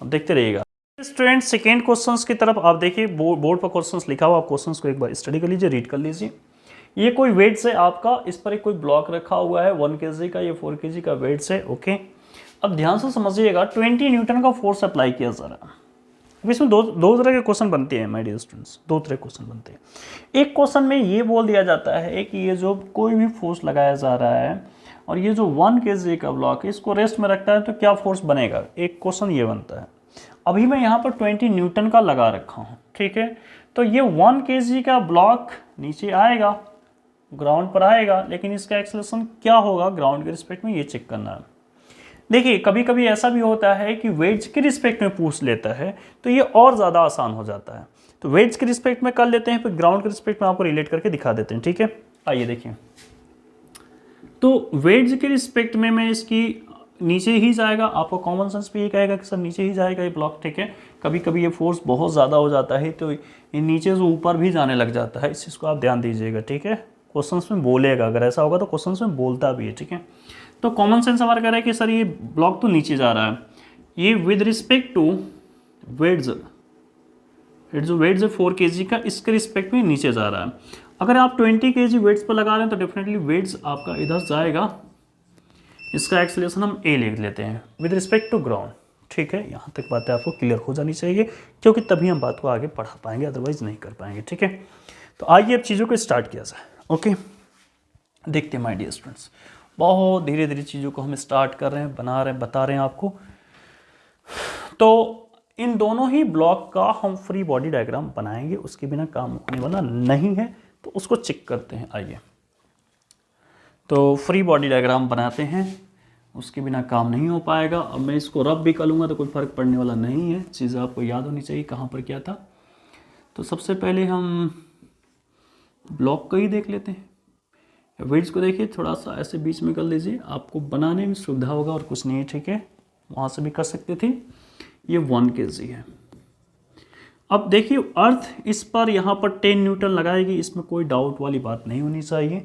अब देखते रहिएगा। स्टूडेंट सेकेंड क्वेश्चंस की तरफ आप देखिए, बोर्ड पर क्वेश्चंस लिखा हुआ, आप क्वेश्चंस को एक बार स्टडी कर लीजिए, रीड कर लीजिए। ये कोई वेट से आपका, इस पर एक कोई ब्लॉक रखा हुआ है 1 kg का, ये 4 kg का वेट से। ओके, अब ध्यान से समझिएगा, 20 न्यूटन का फोर्स अप्लाई किया जा रहा है। अब इसमें दो तरह के क्वेश्चन बनते हैं माय डियर स्टूडेंट्स, 2 तरह के क्वेश्चन बनते हैं। एक क्वेश्चन में ये बोल दिया जाता है कि ये जो कोई भी फोर्स लगाया जा रहा है और ये जो 1 kg का ब्लॉक है इसको रेस्ट में रखता है तो क्या फोर्स बनेगा, एक क्वेश्चन ये बनता है। अभी मैं यहाँ पर 20 न्यूटन का लगा रखा हूँ, ठीक है, तो ये 1 kg का ब्लॉक नीचे आएगा, ग्राउंड पर आएगा, लेकिन इसका एक्सेलरेशन क्या होगा ग्राउंड के रिस्पेक्ट में, ये चेक करना है। देखिए कभी कभी ऐसा भी होता है कि वेट्स के रिस्पेक्ट में पूछ लेता है, तो ये और ज़्यादा आसान हो जाता है। तो वेट्स के रिस्पेक्ट में कर लेते हैं, फिर ग्राउंड के रिस्पेक्ट में आपको रिलेट करके दिखा देते हैं। ठीक है, आइए देखिए, तो वेट्स के रिस्पेक्ट में मैं इसकी नीचे ही जाएगा, आपको कॉमन सेंस भी ये कहेगा कि सर नीचे ही जाएगा ये ब्लॉक, ठीक है। कभी कभी ये फोर्स बहुत ज़्यादा हो जाता है तो ये नीचे से ऊपर भी जाने लग जाता है, इस चीज़ को आप ध्यान दीजिएगा, ठीक है। क्वेश्चंस में बोलेगा, अगर ऐसा होगा तो क्वेश्चंस में बोलता भी है, ठीक है। तो कॉमन सेंस हमारा कह रहा है कि सर ये ब्लॉक तो नीचे जा रहा है, ये विद रिस्पेक्ट टू वेट्स, जो वेट्स है 4 kg का, इसके रिस्पेक्ट में नीचे जा रहा है। अगर आप 20 kg वेट्स पर लगा रहे हैं तो डेफिनेटली वेट्स आपका इधर जाएगा, इसका एक्सेलरेशन हम ए लिख लेते हैं विद रिस्पेक्ट टू ग्राउंड, ठीक है। यहाँ तक बातें आपको क्लियर हो जानी चाहिए, क्योंकि तभी हम बात को आगे बढ़ा पाएंगे, अदरवाइज नहीं कर पाएंगे, ठीक है। तो आइए अब चीज़ों को स्टार्ट किया जाए, ओके। देखते हैं माय डियर स्टूडेंट्स, बहुत धीरे धीरे चीज़ों को हम स्टार्ट कर रहे हैं, बना रहे हैं, बता रहे हैं आपको। तो इन दोनों ही ब्लॉक का हम फ्री बॉडी डायग्राम बनाएंगे, उसके बिना काम होने वाला नहीं है, तो उसको चेक करते हैं। आइए, तो फ्री बॉडी डायग्राम बनाते हैं, उसके बिना काम नहीं हो पाएगा। अब मैं इसको रब भी कर लूँगा तो कोई फ़र्क पड़ने वाला नहीं है, चीज़ें आपको याद होनी चाहिए कहाँ पर क्या था। तो सबसे पहले हम ब्लॉक को ही देख लेते हैं। वेट्स को देखिए, थोड़ा सा ऐसे बीच में कर लीजिए, आपको बनाने में सुविधा होगा और कुछ नहीं है, ठीक है। वहाँ से भी कर सकते थे। ये 1 kg है। अब देखिए, अर्थ इस पर यहाँ पर 10 न्यूटन लगाएगी, इसमें कोई डाउट वाली बात नहीं होनी चाहिए,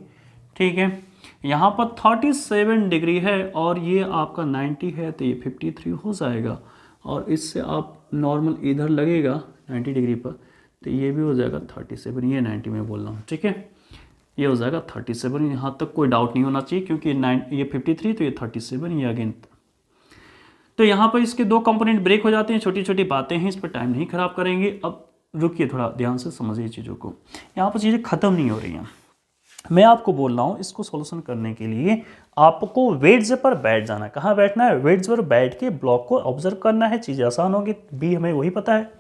ठीक है। यहाँ पर 37 डिग्री है और ये आपका 90 है, तो ये 53 हो जाएगा। और इससे आप नॉर्मल इधर लगेगा 90 डिग्री पर, तो ये भी हो जाएगा 37, ये 90 में बोल रहा हूँ, ठीक है। ये हो जाएगा 37, यहाँ तक कोई डाउट नहीं होना चाहिए, क्योंकि ये 53 तो ये 37, ये अगेन। तो यहाँ पर इसके 2 कंपोनेंट ब्रेक हो जाते हैं, छोटी छोटी बातें हैं, इस पर टाइम नहीं खराब करेंगे। अब रुकिए, थोड़ा ध्यान से समझिए चीज़ों को, यहाँ पर चीज़ें ख़त्म नहीं हो रही हैं। मैं आपको बोल रहा हूँ, इसको सॉल्यूशन करने के लिए आपको वेट्स पर बैठ जाना। कहाँ बैठना है? वेट्स पर बैठ के ब्लॉक को ऑब्जर्व करना है, चीज़ें आसान होगी, भी हमें वही पता है।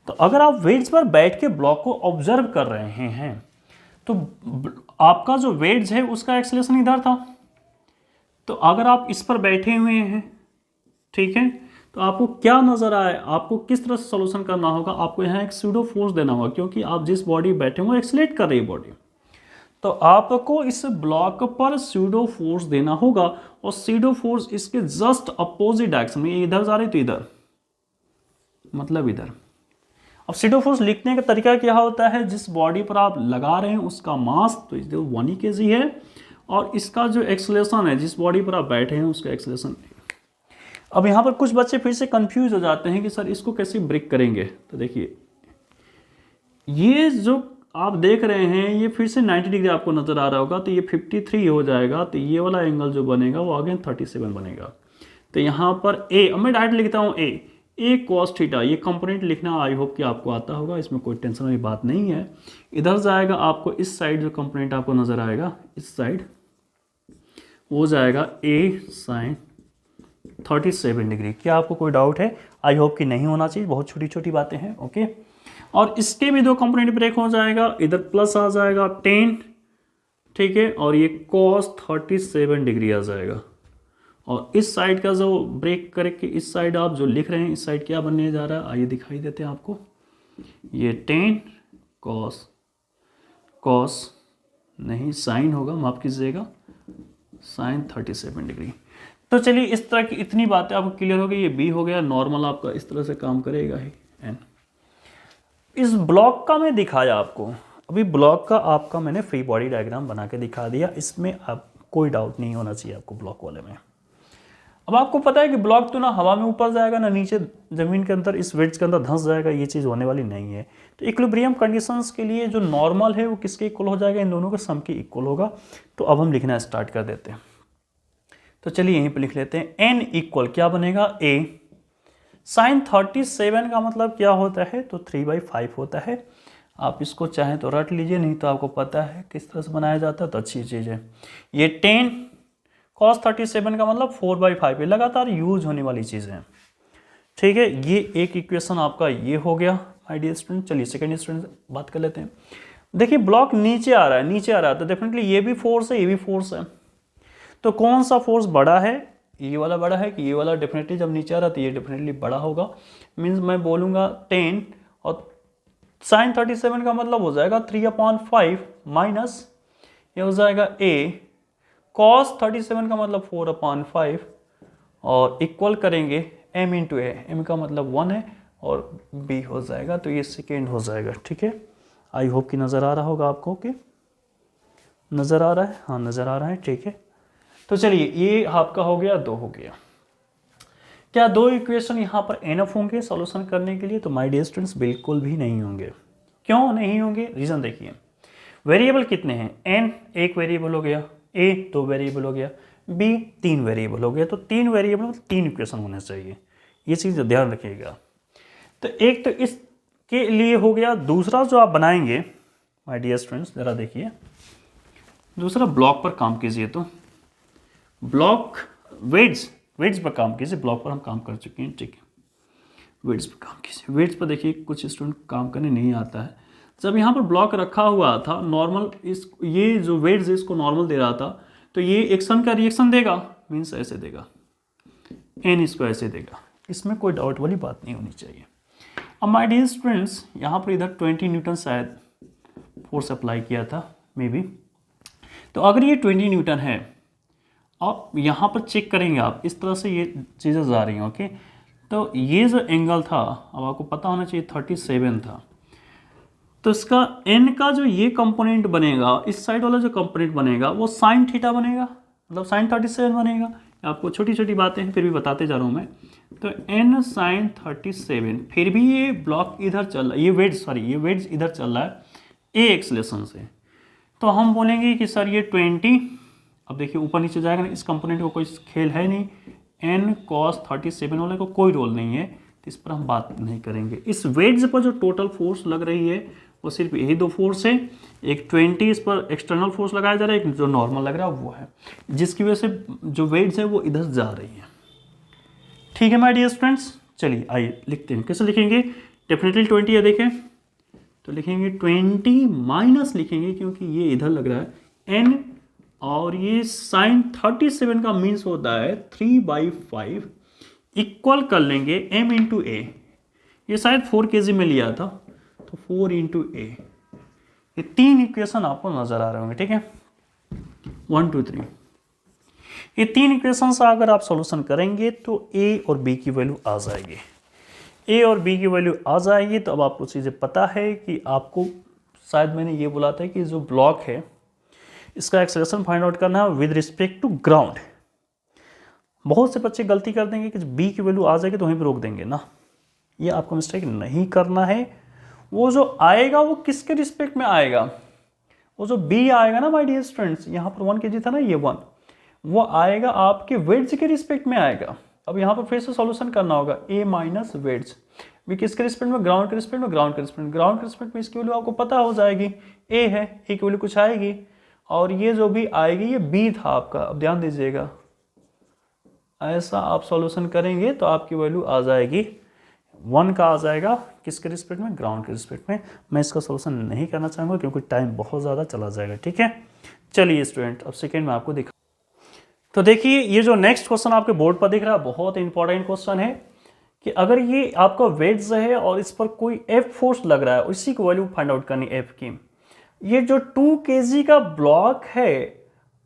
तो अगर आप वेट्स पर बैठ के ब्लॉक को ऑब्जर्व कर रहे हैं तो आपका जो वेट्स है उसका एक्सेलरेशन इधर था। तो अगर आप इस पर बैठे हुए हैं, ठीक है, तो आपको क्या नजर आए, आपको किस तरह से सॉल्यूशन करना होगा? आपको यहाँ एक सूडो फोर्स देना होगा, क्योंकि आप जिस बॉडी बैठे हो एक्सेलरेट कर रही है बॉडी, तो आपको इस ब्लॉक पर सूडो फोर्स देना होगा। और सूडो फोर्स इसके जस्ट अपोजिट डायरेक्शन में, इधर जा रही तो इधर, मतलब इधर। अब सूडो फोर्स लिखने का तरीका क्या होता है? जिस बॉडी पर आप लगा रहे हैं उसका मास तो 1 kg है, और इसका जो एक्सेलरेशन है, जिस बॉडी पर आप बैठे हैं उसका एक्सेलरेशन। अब यहाँ पर कुछ बच्चे फिर से कंफ्यूज हो जाते हैं कि सर इसको कैसे ब्रेक करेंगे। तो देखिए, ये जो आप देख रहे हैं ये फिर से 90 डिग्री आपको नजर आ रहा होगा, तो ये 53 हो जाएगा, तो ये वाला एंगल जो बनेगा वो अगेन 37 बनेगा। तो यहाँ पर ए, अब मैं डायरेक्ट लिखता हूँ ए कॉस थीटा, ये कंपोनेंट लिखना आई होप कि आपको आता होगा, इसमें कोई टेंशन वाली बात नहीं है। इधर जाएगा आपको इस साइड, जो कंपोनेंट आपको नजर आएगा इस साइड, वो जाएगा ए साइन 37 डिग्री। क्या आपको कोई डाउट है? आई होप कि नहीं होना चाहिए, बहुत छोटी छोटी बातें हैं, ओके। और इसके भी 2 कंपोनेंट ब्रेक हो जाएगा, इधर प्लस आ जाएगा 10, ठीक है, और ये cos 37 डिग्री आ जाएगा। और इस साइड का जो ब्रेक करके इस साइड आप जो लिख रहे हैं, इस साइड क्या बनने जा रहा है आइए दिखाई देते हैं आपको। ये 10 cos नहीं साइन होगा, माफ कीजिएगा, साइन 37 डिग्री। तो चलिए, इस तरह की इतनी बातें आपको क्लियर हो गई। ये बी हो गया, नॉर्मल आपका इस तरह से काम करेगा ही। एन इस ब्लॉक का मैं दिखाया आपको, अभी ब्लॉक का आपका मैंने फ्री बॉडी डायग्राम बना के दिखा दिया, इसमें आप कोई डाउट नहीं होना चाहिए आपको ब्लॉक वाले में। अब आपको पता है कि ब्लॉक तो ना हवा में ऊपर जाएगा ना नीचे ज़मीन के अंदर इस वेट्स के अंदर धंस जाएगा, ये चीज़ होने वाली नहीं है। तो इक्विलिब्रियम कंडीशंस के लिए जो नॉर्मल है वो किसके इक्वल हो जाएगा? इन दोनों के सम के इक्वल होगा। तो अब हम लिखना स्टार्ट कर देते हैं। तो चलिए यहीं पे लिख लेते हैं, एन इक्वल क्या बनेगा? ए साइन 37 का मतलब क्या होता है? तो 3/5 होता है। आप इसको चाहें तो रट लीजिए, नहीं तो आपको पता है किस तरह से बनाया जाता है, तो अच्छी चीज़ है। ये 10 cos 37 का मतलब 4/5, ये लगातार यूज होने वाली चीज़ है, ठीक है। ये एक इक्वेशन आपका ये हो गया माय डियर स्टूडेंट। चलिए सेकंड स्टूडेंट बात कर लेते हैं। देखिए, ब्लॉक नीचे आ रहा है, नीचे आ रहा है, तो डेफिनेटली ये भी फोर्स है, ये भी फोर्स है। तो कौन सा फोर्स बड़ा है? ये वाला बड़ा है कि ये वाला? डेफिनेटली जब नीचे आ रहा है तो ये डेफिनेटली बड़ा होगा। मीन्स मैं बोलूँगा 10 और साइन 37 का मतलब हो जाएगा 3/5 माइनस ये हो जाएगा a cos 37 का मतलब 4/5 और इक्वल करेंगे m इंटू ए, एम का मतलब 1 है और b हो जाएगा, तो ये सेकेंड हो जाएगा। ठीक है, आई होप कि नज़र आ रहा होगा आपको। ओके, नज़र आ रहा है? हाँ नज़र आ रहा है। ठीक है, तो चलिए ये आपका हो गया, 2 हो गया। क्या 2 इक्वेशन यहाँ पर एनफ होंगे सॉल्यूशन करने के लिए? तो माय डियर स्टूडेंट्स बिल्कुल भी नहीं होंगे। क्यों नहीं होंगे? रीज़न देखिए, वेरिएबल कितने हैं? n एक वेरिएबल हो गया, a 2 वेरिएबल हो गया, b 3 वेरिएबल हो गया, तो 3 वेरिएबल मतलब 3 इक्वेशन होने चाहिए, ये चीज़ ध्यान रखिएगा। तो एक तो इसके लिए हो गया। दूसरा जो आप बनाएंगे माय डियर स्टूडेंट्स, ज़रा देखिए, दूसरा ब्लॉक पर काम कीजिए। तो ब्लॉक वेट्स पर काम कीजिए, ब्लॉक पर हम काम कर चुके हैं। ठीक है, वेट्स पर काम कीजिए। वेट्स पर देखिए कुछ स्टूडेंट काम करने नहीं आता है। जब यहाँ पर ब्लॉक रखा हुआ था नॉर्मल, इस ये जो वेट्स है इसको नॉर्मल दे रहा था, तो ये एक्शन का रिएक्शन देगा, मीन्स ऐसे देगा, एन इसको ऐसे देगा, इसमें कोई डाउट वाली बात नहीं होनी चाहिए। अब माय डियर स्टूडेंट्स, यहाँ पर इधर 20 न्यूटन शायद फोर्स अप्लाई किया था मे बी। तो अगर ये 20 न्यूटन है और यहाँ पर चेक करेंगे आप, इस तरह से ये चीज़ें जा रही हैं। ओके, तो ये जो एंगल था, अब आपको पता होना चाहिए 37 था, तो इसका n का जो ये कंपोनेंट बनेगा, इस साइड वाला जो कंपोनेंट बनेगा वो साइन थीटा बनेगा, मतलब साइन 37 बनेगा। आपको छोटी छोटी बातें हैं फिर भी बताते जा रहा हूँ मैं। तो n साइन 37, फिर भी ये ब्लॉक इधर चल रहा है, ये वेट्स इधर चल रहा है ए एक्सलेशन से, तो हम बोलेंगे कि सर ये 20, अब देखिए ऊपर नीचे जाएगा ना, इस कंपोनेंट को कोई खेल है नहीं, n cos 37 वाले को कोई रोल नहीं है, तो इस पर हम बात नहीं करेंगे। इस वेट्स पर जो टोटल फोर्स लग रही है वो सिर्फ यही 2 फोर्स है, एक 20 इस पर एक्सटर्नल फोर्स लगाया जा रहा है, एक जो नॉर्मल लग रहा है वो है, जिसकी वजह से जो वेट्स है वो इधर जा रही है। ठीक है माय डियर स्टूडेंट्स, चलिए आइए लिखते हैं। कैसे लिखेंगे? डेफिनेटली 20 है, देखें तो लिखेंगे 20 माइनस लिखेंगे क्योंकि ये इधर लग रहा है n, और ये साइन 37 का मीन्स होता है 3/5, इक्वल कर लेंगे m इंटू ए, ये शायद 4 kg में लिया था, तो 4 इंटू ए। ये 3 इक्वेशन आपको नजर आ रहे होंगे। ठीक है, 1 2 3, ये 3 इक्वेशन से अगर आप सॉल्यूशन करेंगे तो a और b की वैल्यू आ जाएगी, a और b की वैल्यू आ जाएगी। तो अब आपको चीज़ें पता है कि आपको, शायद मैंने ये बोला था कि जो ब्लॉक है इसका एक्सेलरेशन फाइंड आउट करना है विद रिस्पेक्ट टू ग्राउंड। बहुत से बच्चे गलती कर देंगे कि b की वैल्यू आ जाएगी तो वहीं पर रोक देंगे ना, ये आपको मिस्टेक नहीं करना है। वो जो आएगा वो किसके रिस्पेक्ट में आएगा? वो जो b आएगा ना माय डियर स्टूडेंट्स, यहाँ पर 1 kg था ना, ये 1, वो आएगा आपके वेट्स के रिस्पेक्ट में आएगा। अब यहाँ पर फिर से सॉल्यूशन करना होगा, a माइनस वेट्स, भी किसके रिस्पेक्ट में? ग्राउंड के रिस्पेक्ट में, ग्राउंड के रिस्पेक्ट में इसकी वैल्यू आपको पता हो जाएगी, a है, a की वैल्यू कुछ आएगी, और ये जो भी आएगी ये b था आपका। अब ध्यान दीजिएगा, ऐसा आप सॉल्यूशन करेंगे तो आपकी वैल्यू आ जाएगी 1 का आ जाएगा किसके रिस्पेक्ट में? ग्राउंड के रिस्पेक्ट में। मैं इसका सॉल्यूशन नहीं करना चाहूँगा क्योंकि टाइम बहुत ज़्यादा चला जाएगा। ठीक है, चलिए स्टूडेंट अब सेकेंड में आपको दिखा। तो देखिए ये जो नेक्स्ट क्वेश्चन आपके बोर्ड पर दिख रहा है बहुत इंपॉर्टेंट क्वेश्चन है कि अगर ये आपका वेट्स है और इस पर कोई एफ फोर्स लग रहा है, इसी की वैल्यू फाइंड आउट करनी एफ की। ये जो 2 kg का ब्लॉक है,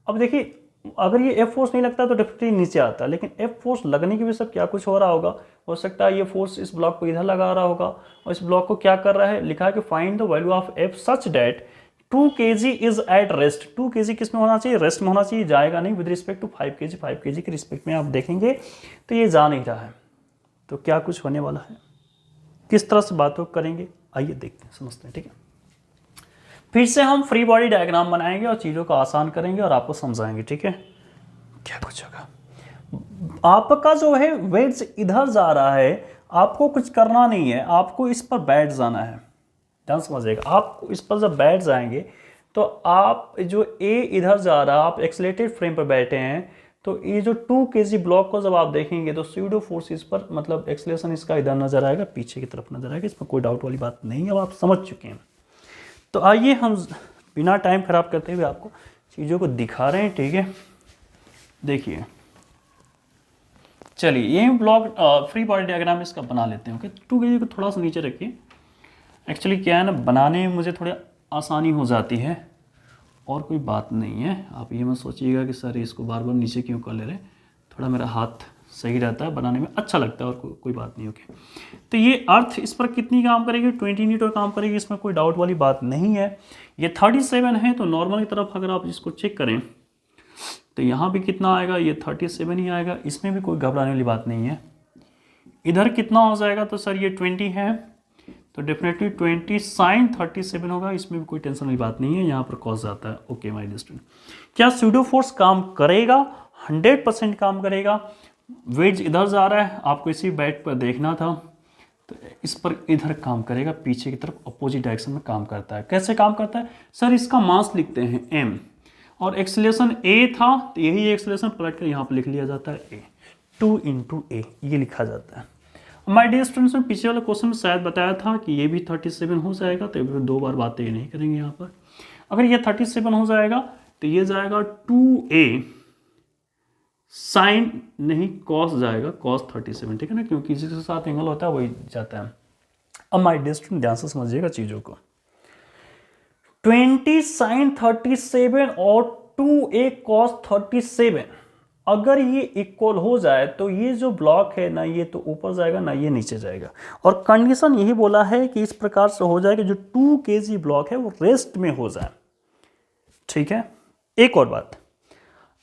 अब देखिए अगर ये एफ फोर्स नहीं लगता तो डेफिनेटली नीचे आता है, लेकिन एफ फोर्स लगने की वजह से क्या कुछ हो रहा होगा, हो सकता है ये फोर्स इस ब्लॉक को इधर लगा रहा होगा, और इस ब्लॉक को क्या कर रहा है, लिखा है कि find the value of F such that 2 kg is at rest. 2 kg किस में होना चाहिए? रेस्ट में होना चाहिए, जाएगा नहीं with respect to 5 kg। 5 kg के रिस्पेक्ट में आप देखेंगे तो ये जा नहीं रहा है, तो क्या कुछ होने वाला है, किस तरह से बात करेंगे, आइए देखते हैं, समझते हैं। ठीक है, फिर से हम फ्री बॉडी डायग्राम बनाएंगे और चीज़ों को आसान करेंगे और आपको समझाएंगे। ठीक है, क्या कुछ होगा, आपका जो है वेट्स इधर जा रहा है, आपको कुछ करना नहीं है, आपको इस पर बैठ जाना है। ध्यान समझिएगा, आप इस पर जब बैठ जाएंगे तो आप जो ए इधर जा रहा है, आप एक्सलेटेड फ्रेम पर बैठे हैं, तो ये जो 2 kg ब्लॉक को जब आप देखेंगे तो स्यूडो फोर्स इस पर, मतलब एक्सलेशन इसका इधर नजर आएगा, पीछे की तरफ नजर आएगा, इसमें कोई डाउट वाली बात नहीं है, अब आप समझ चुके हैं। तो आइए हम बिना टाइम खराब करते हुए आपको चीज़ों को दिखा रहे हैं। ठीक है, देखिए चलिए ये ब्लॉक फ्री बॉडी डायग्राम इसका बना लेते हैं। ओके, 2 kg को थोड़ा सा नीचे रखिए, एक्चुअली क्या है ना, बनाने में मुझे थोड़ी आसानी हो जाती है और कोई बात नहीं है। आप ये मत सोचिएगा कि सर इसको बार बार नीचे क्यों कर ले रहे, थोड़ा मेरा हाथ सही रहता है, बनाने में अच्छा लगता है, और कोई बात नहीं। ओके, तो ये अर्थ इस पर कितनी काम करेगी, 20 यूनिट और काम करेगी, इसमें कोई डाउट वाली बात नहीं है। ये 37 है, तो नॉर्मल की तरफ अगर आप इसको चेक करें तो यहाँ भी कितना आएगा, ये 37 ही आएगा, इसमें भी कोई घबराने वाली बात नहीं है। इधर कितना हो जाएगा, तो सर ये 20 है, तो डेफिनेटली 20 साइन 37 होगा, इसमें भी कोई टेंशन वाली बात नहीं है, यहाँ पर कॉस जाता है। ओके माय डियर स्टूडेंट, क्या स्यूडो फोर्स काम करेगा, 100% काम करेगा। वेज इधर जा रहा है, आपको इसी बैट पर देखना था, तो इस पर इधर काम करेगा, पीछे की तरफ अपोजिट डायरेक्शन में काम करता है। कैसे काम करता है सर, इसका मास लिखते हैं m, और एक्सेलरेशन a था, तो यही एक्सेलरेशन पलट कर यहाँ पर लिख लिया जाता है a, 2 × a, ये लिखा जाता है। माय डियर स्टूडेंट्स, में पीछे वाले क्वेश्चन में शायद बताया था कि ये भी 37 हो जाएगा, तो फिर दो बार बातें नहीं करेंगे यहाँ पर। अगर ये 37 हो जाएगा तो ये जाएगा 2a साइन नहीं कॉस जाएगा, cos 37, ठीक है ना, क्योंकि इसी के साथ एंगल होता है वही जाता है। अब माय डियर स्टूडेंट ध्यान से समझिएगा चीज़ों को, 20 साइन 37 और 2a cos 37 अगर ये इक्वल हो जाए तो ये जो ब्लॉक है ना, ये तो ऊपर जाएगा ना ये नीचे जाएगा, और कंडीशन यही बोला है कि इस प्रकार से हो जाए कि जो 2 kg ब्लॉक है वो रेस्ट में हो जाए, ठीक है। एक और बात,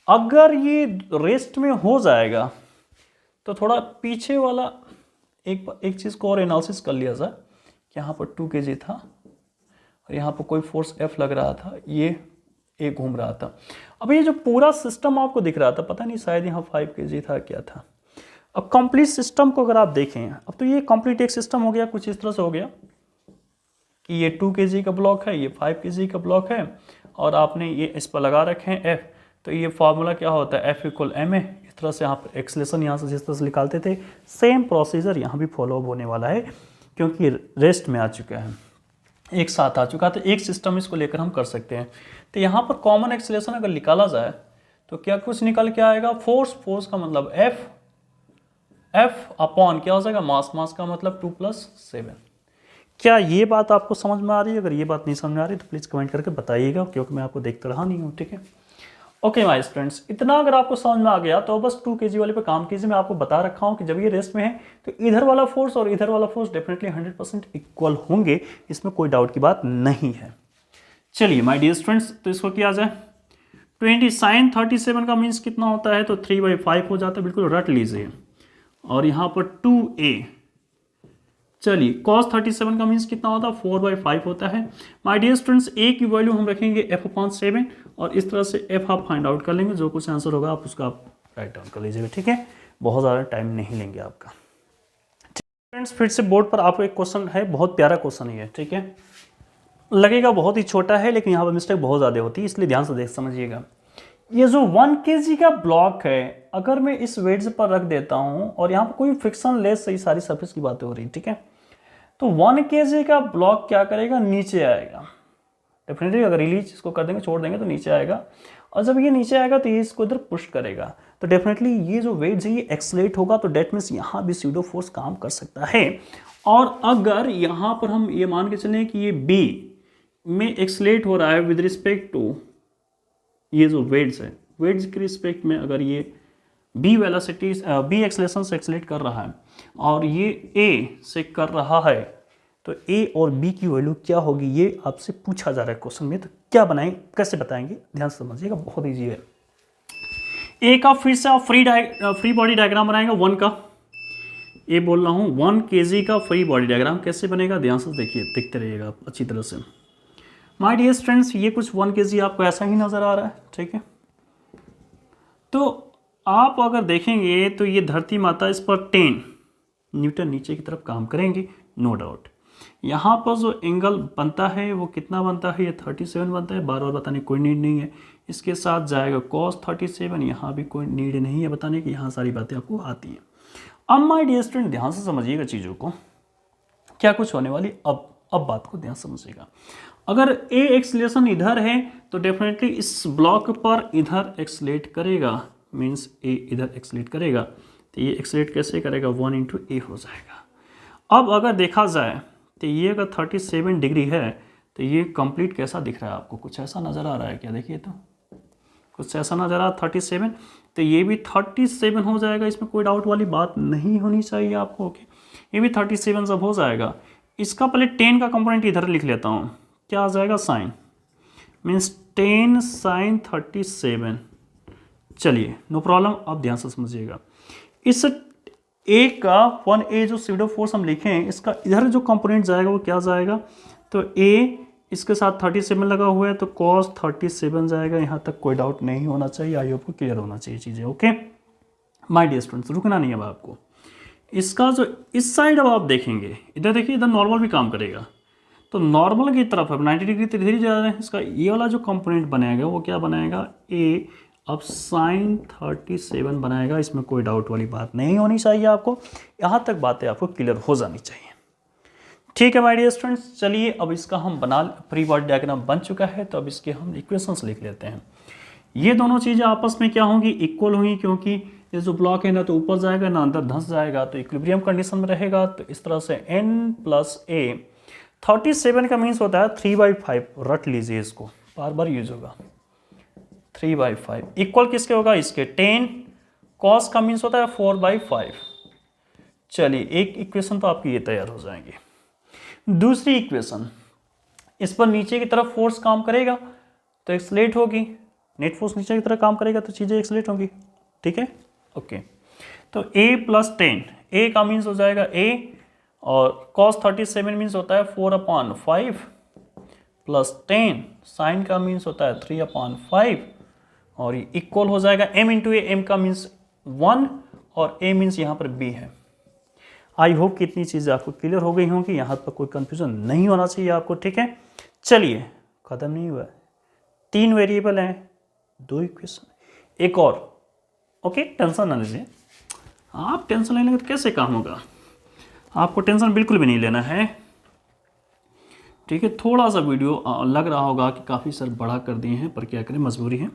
अगर ये रेस्ट में हो जाएगा तो थोड़ा पीछे वाला एक चीज़ को और एनालिसिस कर लिया जाए कि यहाँ पर 2 kg था और यहाँ पर कोई फोर्स F लग रहा था, ये घूम रहा था। अब ये जो पूरा सिस्टम आपको दिख रहा था, पता नहीं शायद यहाँ 5 kg था क्या था। अब कंप्लीट सिस्टम को अगर आप देखें, अब तो ये कंप्लीट एक सिस्टम हो गया, कुछ इस तरह से हो गया कि ये 2 kg का ब्लॉक है, ये 5 kg का ब्लॉक है, और आपने ये इस पर लगा रखे हैं F, तो ये फार्मूला क्या होता है, F = ma। इस तरह से यहाँ पर एक्सेलरेशन यहाँ से जिस तरह से निकालते थे, सेम प्रोसीजर यहाँ भी फॉलो अप होने वाला है, क्योंकि रेस्ट में आ चुका है, एक साथ आ चुका है, तो एक सिस्टम इसको लेकर हम कर सकते हैं। तो यहाँ पर कॉमन एक्सेलरेशन अगर निकाला जाए तो क्या कुछ निकल के आएगा, फोर्स का मतलब F अपॉन क्या हो जाएगा, मास का मतलब 2 + 7। क्या ये बात आपको समझ में आ रही है? अगर ये बात नहीं समझ में आ रही तो प्लीज़ कमेंट करके बताइएगा, क्योंकि मैं आपको देखता रहा नहीं हूँ, ठीक है। ओके माय स्टूडेंट्स, इतना अगर आपको समझ में आ गया तो बस 2 kg वाले पे काम कीजिए। मैं आपको बता रखा हूँ कि जब ये रेस्ट में है तो इधर वाला फोर्स और इधर वाला फोर्स डेफिनेटली 100% इक्वल होंगे, इसमें कोई डाउट की बात नहीं है। चलिए माय डियर स्टूडेंट्स, तो इसको किया जाए, 20 साइन 37 का मीन्स कितना होता है, तो 3/5 हो जाता है, बिल्कुल रट लीजिए, और यहाँ पर 2a। चलिए cos 37 का मीन्स कितना होता है, 4/5 होता है। माय डियर स्टूडेंट्स, a की वैल्यू हम रखेंगे F/7, और इस तरह से F आप फाइंड आउट कर लेंगे, जो कुछ आंसर होगा आप उसका आप राइट डाउन कर लीजिएगा, ठीक है। बहुत ज़्यादा टाइम नहीं लेंगे आपका। फ्रेंड्स, फिर से बोर्ड पर आपको एक क्वेश्चन है, बहुत प्यारा क्वेश्चन है, ठीक है। लगेगा बहुत ही छोटा है, लेकिन यहाँ पर मिस्टेक बहुत ज़्यादा होती है, इसलिए ध्यान से समझिएगा। ये जो 1 kg का ब्लॉक है, अगर मैं इस वेट्स पर रख देता हूँ, और यहाँ पर कोई फ्रिक्शन लेस से सारी सरफेस की बातें हो रही है, ठीक है, तो 1 kg का ब्लॉक क्या करेगा, नीचे आएगा डेफिनेटली। अगर रिलीज इसको कर देंगे, छोड़ देंगे, तो नीचे आएगा, और जब ये नीचे आएगा तो ये इसको इधर पुश करेगा, तो डेफिनेटली ये जो वेट है ये एक्सलेट होगा, तो डेट मीन्स यहाँ भी स्यूडो फोर्स काम कर सकता है। और अगर यहाँ पर हम ये मान के चलें कि ये बी में एक्सलेट हो रहा है विद रिस्पेक्ट टू ये जो वेट्स है, वेट्स के रिस्पेक्ट में अगर ये बी वेलोसिटी बी एक्सलेशन से एक्सलेट कर रहा है और ये ए से कर रहा है, तो ए और बी की वैल्यू क्या होगी, ये आपसे पूछा जा रहा है क्वेश्चन में। तो क्या बनाएं, कैसे बताएंगे, ध्यान से समझिएगा, बहुत ईजी है। ए का फिर से आप फ्री बॉडी डायग्राम बनाएंगे 1 का, ए बोल रहा हूँ 1 kg का फ्री बॉडी डायग्राम कैसे बनेगा, ध्यान से देखिए, देखते रहिएगा आप अच्छी तरह से। माय डियर फ्रेंड्स, ये कुछ 1 kg आपको ऐसा ही नज़र आ रहा है, ठीक है। तो आप अगर देखेंगे तो ये धरती माता इस पर 10 न्यूटन नीचे की तरफ काम करेंगी, नो डाउट। यहाँ पर जो एंगल बनता है वो कितना बनता है, ये 37 बनता है, बार बार बताने की कोई नीड नहीं है। इसके साथ जाएगा cos 37, यहाँ भी कोई नीड नहीं है बताने की, यहाँ सारी बातें आपको आती हैं। अब माय डियर स्टूडेंट ध्यान से समझिएगा चीज़ों को, क्या कुछ होने वाली, अब बात को ध्यान समझिएगा। अगर ए एक्सलेशन इधर है तो डेफिनेटली इस ब्लॉक पर इधर एक्सलेट करेगा, मीन्स ए इधर एक्सलेट करेगा, तो ये एक्सलेट कैसे करेगा, 1 × a हो जाएगा। अब अगर देखा जाए तो ये अगर 37 डिग्री है तो ये कंप्लीट कैसा दिख रहा है आपको, कुछ ऐसा नज़र आ रहा है क्या? देखिए तो कुछ ऐसा नज़र आ रहा है 37, तो ये भी 37 हो जाएगा, इसमें कोई डाउट वाली बात नहीं होनी चाहिए आपको। ओके, ये भी 37 सब हो जाएगा। इसका पहले 10 का कंपोनेंट इधर लिख लेता हूँ, क्या आ जाएगा साइन, मीन्स 10 साइन 37। चलिए नो प्रॉब्लम, आप ध्यान से समझिएगा। इस ए का 1a जो सीडो फोर्स हम लिखे हैं, इसका इधर जो कंपोनेंट जाएगा वो क्या जाएगा, तो a इसके साथ 37 लगा हुआ है तो cos 37 जाएगा। यहाँ तक कोई डाउट नहीं होना चाहिए, आई होप को क्लियर होना चाहिए चीज़ें। ओके माय डियर स्टूडेंट्स, रुकना नहीं है अब आपको। इसका जो इस साइड अब आप देखेंगे, इधर देखिए, इधर नॉर्मल भी काम करेगा, तो नॉर्मल की तरफ अब 90 डिग्री धीरे जा रहे हैं। इसका ये वाला जो कंपोनेंट बनाएगा वो क्या बनाएगा, a अब साइन 37 बनाएगा। इसमें कोई डाउट वाली बात नहीं होनी चाहिए आपको, यहाँ तक बातें आपको क्लियर हो जानी चाहिए। ठीक है माय डियर स्टूडेंट्स, चलिए अब इसका हम बना, फ्री बॉडी डायग्राम बन चुका है, तो अब इसके हम इक्वेशंस लिख लेते हैं। ये दोनों चीज़ें आपस में क्या होंगी, इक्वल होंगी, क्योंकि ये जो ब्लॉक है ना तो ऊपर जाएगा ना अंदर धंस जाएगा, तो इक्विलिब्रियम कंडीशन में रहेगा। तो इस तरह से n + a 37 का मीन्स होता है 3/5, रट लीजिए इसको, बार बार यूज होगा। 3/5 इक्वल किसके होगा, इसके 10, cos का मीन्स होता है 4/5। चलिए एक इक्वेशन तो आपकी ये तैयार हो जाएंगे। दूसरी इक्वेशन, इस पर नीचे की तरफ फोर्स काम करेगा तो एक्सलेट होगी, नेट फोर्स नीचे की तरफ काम करेगा तो चीज़ें एक्सलेट होंगी। ठीक है, ओके। तो a + 10, a का मीन्स हो जाएगा a, और cos 37 मीन्स होता है 4/5 + 10, साइन का मीन्स होता है 3/5, और ये इक्वल हो जाएगा m × a, m का मीन्स 1 और a मीन्स यहाँ पर b है। आई होप कि इतनी चीज़ें आपको क्लियर हो गई होंगी, यहाँ पर कोई कंफ्यूजन नहीं होना चाहिए आपको। ठीक है, चलिए ख़त्म नहीं हुआ है, 3 वेरिएबल हैं, 2 इक्वेशन, एक और। ओके टेंशन ना लीजिए, आप टेंशन लेंगे तो कैसे काम होगा, आपको टेंशन बिल्कुल भी नहीं लेना है। ठीक है, थोड़ा सा वीडियो लग रहा होगा कि काफ़ी सर बड़ा कर दिए हैं, पर क्या करें मजबूरी है।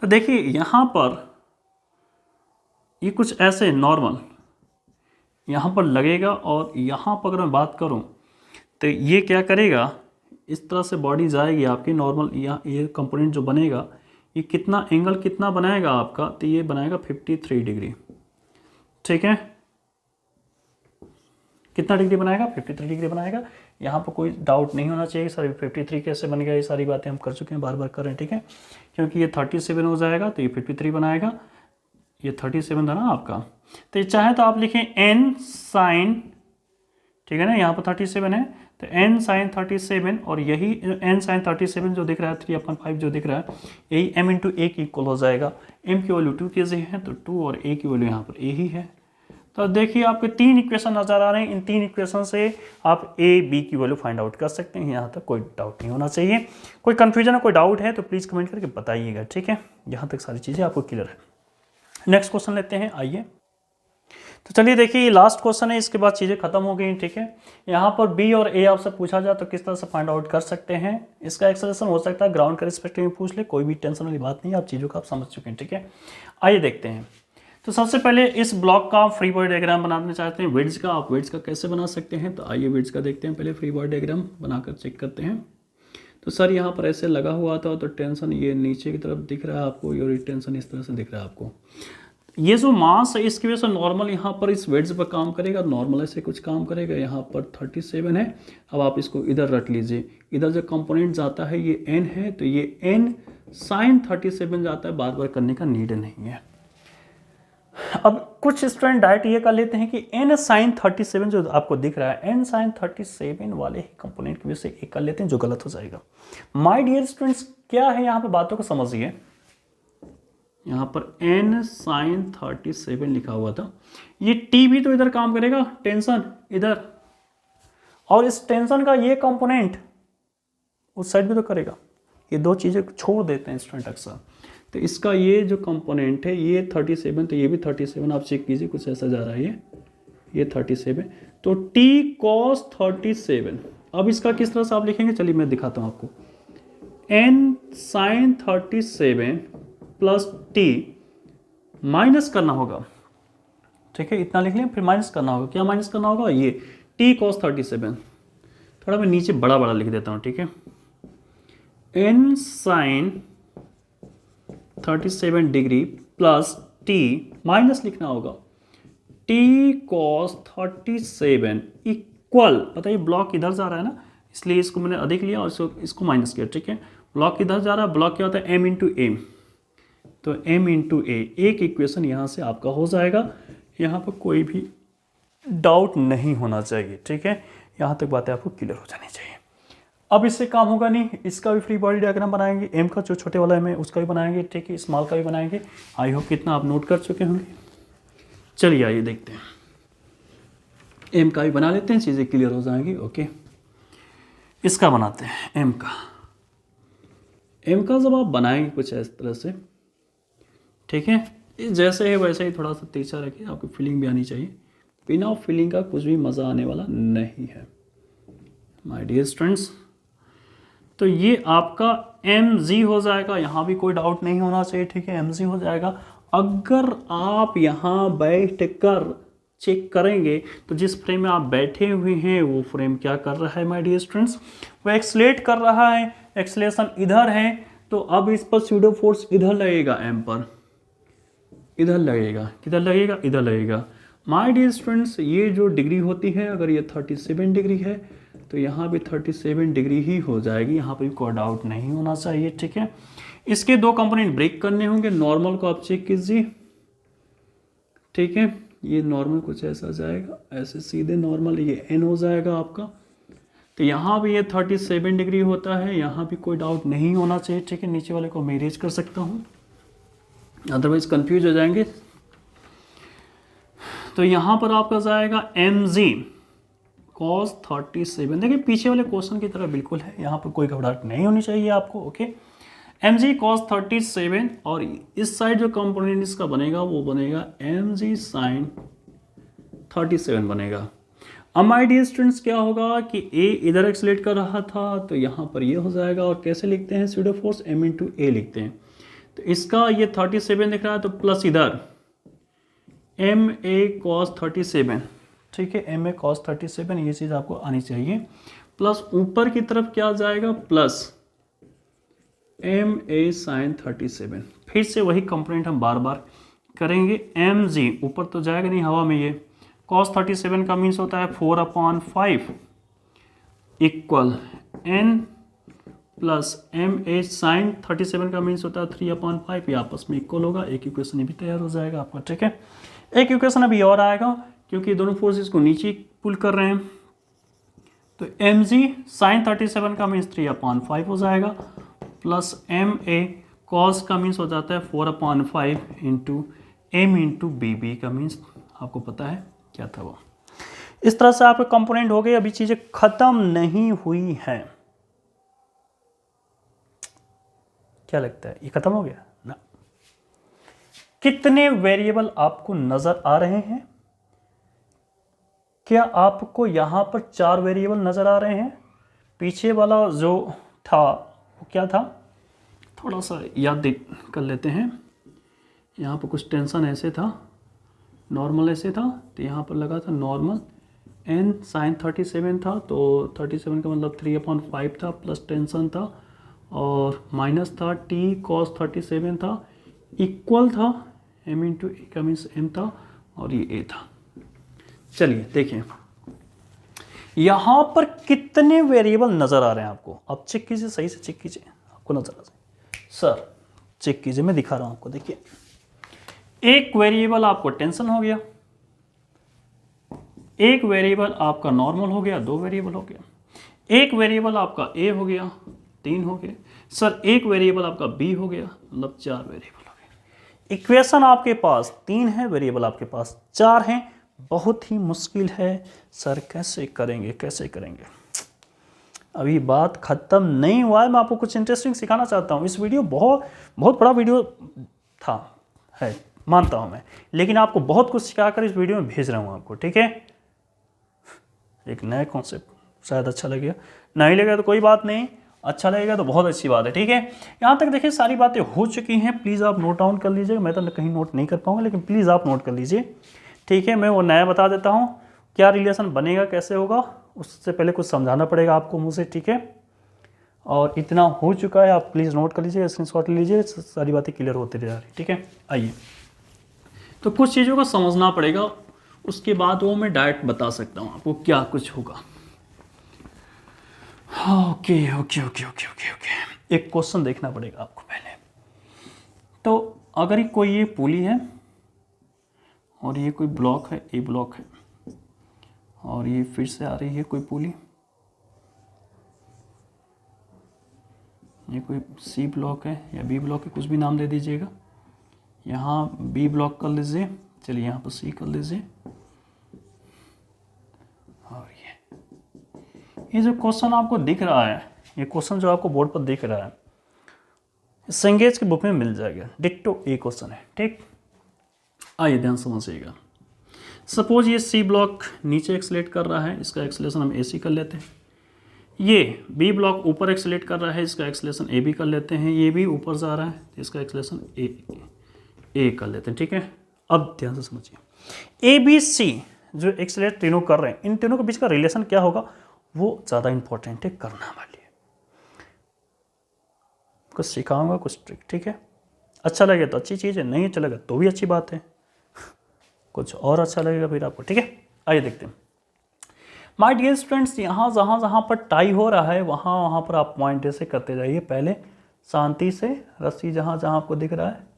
तो देखिए यहाँ पर ये कुछ ऐसे नॉर्मल यहाँ पर लगेगा, और यहाँ पर अगर मैं बात करूँ तो ये क्या करेगा, इस तरह से बॉडी जाएगी आपकी नॉर्मल, यहाँ ये कंपोनेंट जो बनेगा ये कितना एंगल कितना बनाएगा आपका, तो ये बनाएगा 53 डिग्री। ठीक है, कितना डिग्री बनाएगा, 53 डिग्री बनाएगा। यहाँ पर कोई डाउट नहीं होना चाहिए सर 53 कैसे बन गया, ये सारी बातें हम कर चुके हैं, बार बार कर रहे हैं। ठीक है, क्योंकि ये 37 हो जाएगा तो ये 53 बनाएगा, ये 37 था ना आपका, तो ये चाहे तो आप लिखें n साइन, ठीक है ना, यहाँ पर 37 है तो n साइन 37, और यही n साइन 37 जो दिख रहा है 3/5 जो दिख रहा है, यही m × a की इक्वल हो जाएगा। m की वैल्यू 2 केजी है तो 2, और a की वैल्यू यहाँ पर a ही है। तो देखिए आपके 3 इक्वेशन नजर आ रहे हैं, इन 3 इक्वेशन से आप a b की वैल्यू फाइंड आउट कर सकते हैं, यहाँ तक कोई डाउट नहीं होना चाहिए। कोई कन्फ्यूजन है, कोई डाउट है तो प्लीज़ कमेंट करके बताइएगा। ठीक है, यहाँ तक सारी चीज़ें आपको क्लियर है। नेक्स्ट क्वेश्चन लेते हैं, आइए। तो चलिए देखिए ये लास्ट क्वेश्चन है, इसके बाद चीज़ें खत्म हो गई। ठीक है, यहाँ पर बी और ए आपसे पूछा जाए तो किस तरह से फाइंड आउट कर सकते हैं, इसका एक्सप्लेनेशन हो सकता है ग्राउंड के रिस्पेक्टिव में पूछ ले, कोई भी टेंशन वाली बात नहीं है, आप चीज़ों को आप समझ चुके हैं। ठीक है, आइए देखते हैं। तो सबसे पहले इस ब्लॉक का फ्री बॉडी डायग्राम बनाना चाहते हैं, वेड्स का, आप वेड्स का कैसे बना सकते हैं, तो आइए वेड्स का देखते हैं, पहले फ्री बॉडी डायग्राम बनाकर चेक करते हैं। तो सर यहाँ पर ऐसे लगा हुआ था तो टेंशन ये नीचे की तरफ दिख रहा है आपको, और ये टेंशन इस तरह से दिख रहा है आपको। ये जो मास है इसकी वजह से नॉर्मल यहाँ पर इस वेड्स पर काम करेगा, नॉर्मल ऐसे कुछ काम करेगा। यहाँ पर 37 है, अब आप इसको इधर रख लीजिए, इधर जो कंपोनेंट जाता है ये n है, तो ये n साइन 37 जाता है, बार बार करने का नीड नहीं है। अब कुछ स्टूडेंट डायरेक्ट ये कर लेते हैं कि n साइन 37 जो आपको दिख रहा है, n साइन 37 वाले ही कंपोनेंट की वजह से एक कर लेते हैं, जो गलत हो जाएगा। माय डियर स्टूडेंट्स, क्या है यहाँ पे बातों को समझिए। यहाँ पर n साइन 37 लिखा हुआ था, ये t भी तो इधर काम करेगा, टेंशन इधर, और इस टेंशन का ये कंपोनेंट उस साइड भी तो करेगा। ये दो चीज़ें छोड़ देते हैं स्टूडेंट अक्सर। तो इसका ये जो कंपोनेंट है ये 37, तो ये भी 37, आप चेक कीजिए कुछ ऐसा जा रहा है, ये 37, तो t cos 37। अब इसका किस तरह से आप लिखेंगे, चलिए मैं दिखाता हूँ आपको। n sine 37 plus t minus करना होगा, ठीक है, इतना लिख लें, फिर माइनस करना होगा। क्या माइनस करना होगा, ये t cos 37, थोड़ा मैं नीचे बड़ा बड़ा लिख देता हूँ, ठीक है। n sine 37 degree plus t, minus लिखना होगा t cos 37 इक्वल, बताइए ब्लॉक इधर जा रहा है ना, इसलिए इसको मैंने अधिक लिया और इसको माइनस किया, ठीक है। ब्लॉक इधर जा रहा है, ब्लॉक क्या होता है m इंटू ए, तो m इंटू ए, एक इक्वेशन यहाँ से आपका हो जाएगा। यहाँ पर कोई भी डाउट नहीं होना चाहिए, ठीक है। यहाँ तक बातें आपको क्लियर हो जानी चाहिए। अब इससे काम होगा नहीं, इसका भी फ्री बॉडी डायग्राम बनाएंगे, एम का जो छोटे वाला एम है उसका भी बनाएंगे, ठीक है, स्मॉल का भी बनाएंगे। आई होप कितना आप नोट कर चुके होंगे। चलिए आइए देखते हैं, एम का भी बना लेते हैं, चीज़ें क्लियर हो जाएंगी। ओके, इसका बनाते हैं एम का। एम का जब आप बनाएंगे कुछ इस तरह से, ठीक है, जैसे है वैसे ही थोड़ा सा तीखा रखिए, आपको फीलिंग भी आनी चाहिए। बिना फीलिंग का कुछ भी मज़ा आने वाला नहीं है माय डियर स्टूडेंट्स। तो ये आपका mg हो जाएगा, यहाँ भी कोई डाउट नहीं होना चाहिए, ठीक है, mg हो जाएगा। अगर आप यहाँ बैठ कर चेक करेंगे तो जिस फ्रेम में आप बैठे हुए हैं वो फ्रेम क्या कर रहा है माय डियर स्टूडेंट्स, वो एक्सलेट कर रहा है, एक्सलेशन इधर है, तो अब इस पर स्यूडो फोर्स इधर लगेगा, m पर इधर लगेगा, किधर लगेगा, इधर लगेगा। माय डियर स्टूडेंट्स, ये जो डिग्री होती है, अगर ये 37 डिग्री है तो यहाँ भी 37 डिग्री ही हो जाएगी, यहाँ पर भी कोई डाउट नहीं होना चाहिए, ठीक है। इसके दो कंपोनेंट ब्रेक करने होंगे, नॉर्मल को आप चेक कीजिए, ठीक है, ये नॉर्मल कुछ ऐसा जाएगा, ऐसे सीधे नॉर्मल, ये n हो जाएगा आपका। तो यहाँ भी ये 37 डिग्री होता है, यहाँ भी कोई डाउट नहीं होना चाहिए, ठीक है। नीचे वाले को मैं इरेज कर सकता हूँ, अदरवाइज कंफ्यूज हो जाएंगे। तो यहाँ पर आपका जाएगा mg cos 37, देखिए पीछे वाले क्वेश्चन की तरह बिल्कुल है, यहाँ पर कोई घबराहट नहीं होनी चाहिए आपको। ओके, mg cos 37 और इस साइड जो कंपोनेंट इसका बनेगा वो बनेगा mg sin 37 बनेगा। अब माय डियर स्टूडेंट्स क्या होगा कि a इधर एक्सलेट कर रहा था तो यहाँ पर ये हो जाएगा, और कैसे लिखते हैं स्यूडो फोर्स, m इंटू ए लिखते हैं। तो इसका ये 37 दिख रहा है तो प्लस इधर एम ए cos 37, ठीक है, एम ए cos 37, ये चीज़ आपको आनी चाहिए। प्लस ऊपर की तरफ क्या जाएगा, प्लस एम ए साइन 37, फिर से वही कंपोनेंट हम बार बार करेंगे। एम जी ऊपर तो जाएगा नहीं हवा में, ये cos 37 का मीन्स होता है 4/5 equal n plus M A sine 37 का मीन्स होता है 3/5, ये आपस में इक्वल होगा, एक इक्वेशन भी तैयार हो जाएगा आपका, ठीक है। एक इक्वेशन अभी और आएगा क्योंकि दोनों फोर्सेस को नीचे पुल कर रहे हैं, तो एम जी साइन 37 का मीन्स 3/5 हो जाएगा, प्लस एम ए कॉस का मीन्स हो जाता है 4/5 into M into B, B का मीन्स आपको पता है क्या था वो। इस तरह से आपके कंपोनेंट हो गए, अभी चीजें खत्म नहीं हुई हैं। क्या लगता है ये खत्म हो गया ना? कितने वेरिएबल आपको नजर आ रहे हैं? क्या आपको यहां पर 4 वेरिएबल नजर आ रहे हैं? पीछे वाला जो था वो क्या था, थोड़ा सा याद कर लेते हैं। यहाँ पर कुछ टेंशन ऐसे था, नॉर्मल ऐसे था, तो यहाँ पर लगा था नॉर्मल n साइन 37 था, तो 37 का मतलब 3/5 था, प्लस टेंशन था, और माइनस था t cos 37 था, इक्वल था m इंटू ए का मीन्स m था, और ये a था। चलिए देखिए यहाँ पर कितने वेरिएबल नज़र आ रहे हैं आपको, अब चेक कीजिए, सही से चेक कीजिए, आपको नज़र आ जाए। सर चेक कीजिए, मैं दिखा रहा हूँ आपको, देखिए एक वेरिएबल आपको टेंशन हो गया, एक वेरिएबल आपका नॉर्मल हो गया, 2 वेरिएबल हो गया, एक वेरिएबल आपका ए हो गया, 3 हो गए, सर एक वेरिएबल आपका बी हो गया, मतलब 4 वेरिएबल हो गए। इक्वेशन आपके पास 3 है, वेरिएबल आपके पास 4 हैं, बहुत ही मुश्किल है सर, कैसे करेंगे कैसे करेंगे। अभी बात ख़त्म नहीं हुआ है, मैं आपको कुछ इंटरेस्टिंग सिखाना चाहता हूँ। इस वीडियो बहुत बड़ा वीडियो था, है मानता हूँ मैं, लेकिन आपको बहुत कुछ सिखाकर इस वीडियो में भेज रहा हूँ आपको, ठीक है। एक नया कॉन्सेप्ट, शायद अच्छा लगेगा, नहीं लगेगा तो कोई बात नहीं, अच्छा लगेगा तो बहुत अच्छी बात है, ठीक है। यहाँ तक देखिए सारी बातें हो चुकी हैं, प्लीज़ आप नोट डाउन कर लीजिएगा, मैं तो कहीं नोट नहीं कर पाऊँगा, लेकिन प्लीज़ आप नोट कर लीजिए, ठीक है। मैं वो नया बता देता हूँ, क्या रिलेशन बनेगा कैसे होगा उससे पहले कुछ समझाना पड़ेगा आपको मुझसे, ठीक है। और इतना हो चुका है, आप प्लीज़ नोट कर लीजिए, स्क्रीनशॉट लीजिए, सारी बातें क्लियर होती जा रही, ठीक है। आइए, तो कुछ चीज़ों को समझना पड़ेगा, उसके बाद वो मैं डायरेक्ट बता सकता हूँ आपको क्या कुछ होगा। Okay okay okay okay okay okay, एक क्वेश्चन देखना पड़ेगा आपको पहले। तो अगर कोई ये पुली है और ये कोई ब्लॉक है, ए ब्लॉक है, और ये फिर से आ रही है कोई पुली, ये कोई सी ब्लॉक है या बी ब्लॉक है, कुछ भी नाम दे दीजिएगा। यहाँ बी ब्लॉक कर लीजिए, चलिए यहाँ पर सी कर लीजिए। और ये जो क्वेश्चन आपको दिख रहा है, ये क्वेश्चन जो आपको बोर्ड पर दिख रहा है, संगेज की बुक में मिल जाएगा, डिक्टो ए क्वेश्चन है, ठीक। आइए ध्यान समझिएगा। सपोज ये सी ब्लॉक नीचे एक्सलेट कर रहा है, इसका एक्सलेशन हम ए सी कर लेते हैं। ये बी ब्लॉक ऊपर एक्सलेट कर रहा है, इसका एक्सलेशन ए बी कर लेते हैं। ये भी ऊपर जा रहा है, तो इसका एक्सलेशन ए कर लेते हैं, ठीक है। अब ध्यान से समझिए, ए बी सी जो एक्सलेट तीनों कर रहे हैं, इन तीनों के बीच का रिलेशन क्या होगा, वो ज़्यादा इंपॉर्टेंट है करना हमारे लिए। कुछ सिखाऊंगा, कुछ ट्रिक, ठीक है। अच्छा लगे तो अच्छी चीज़ है, नहीं अच्छा लगा तो भी अच्छी बात है, कुछ और अच्छा लगेगा फिर आपको, ठीक है। आइए देखते हैं माय डियर स्टूडेंट्स, यहाँ जहाँ पर टाई हो रहा है वहाँ पर आप पॉइंट ऐसे करते जाइए, पहले शांति से रस्सी जहाँ आपको दिख रहा है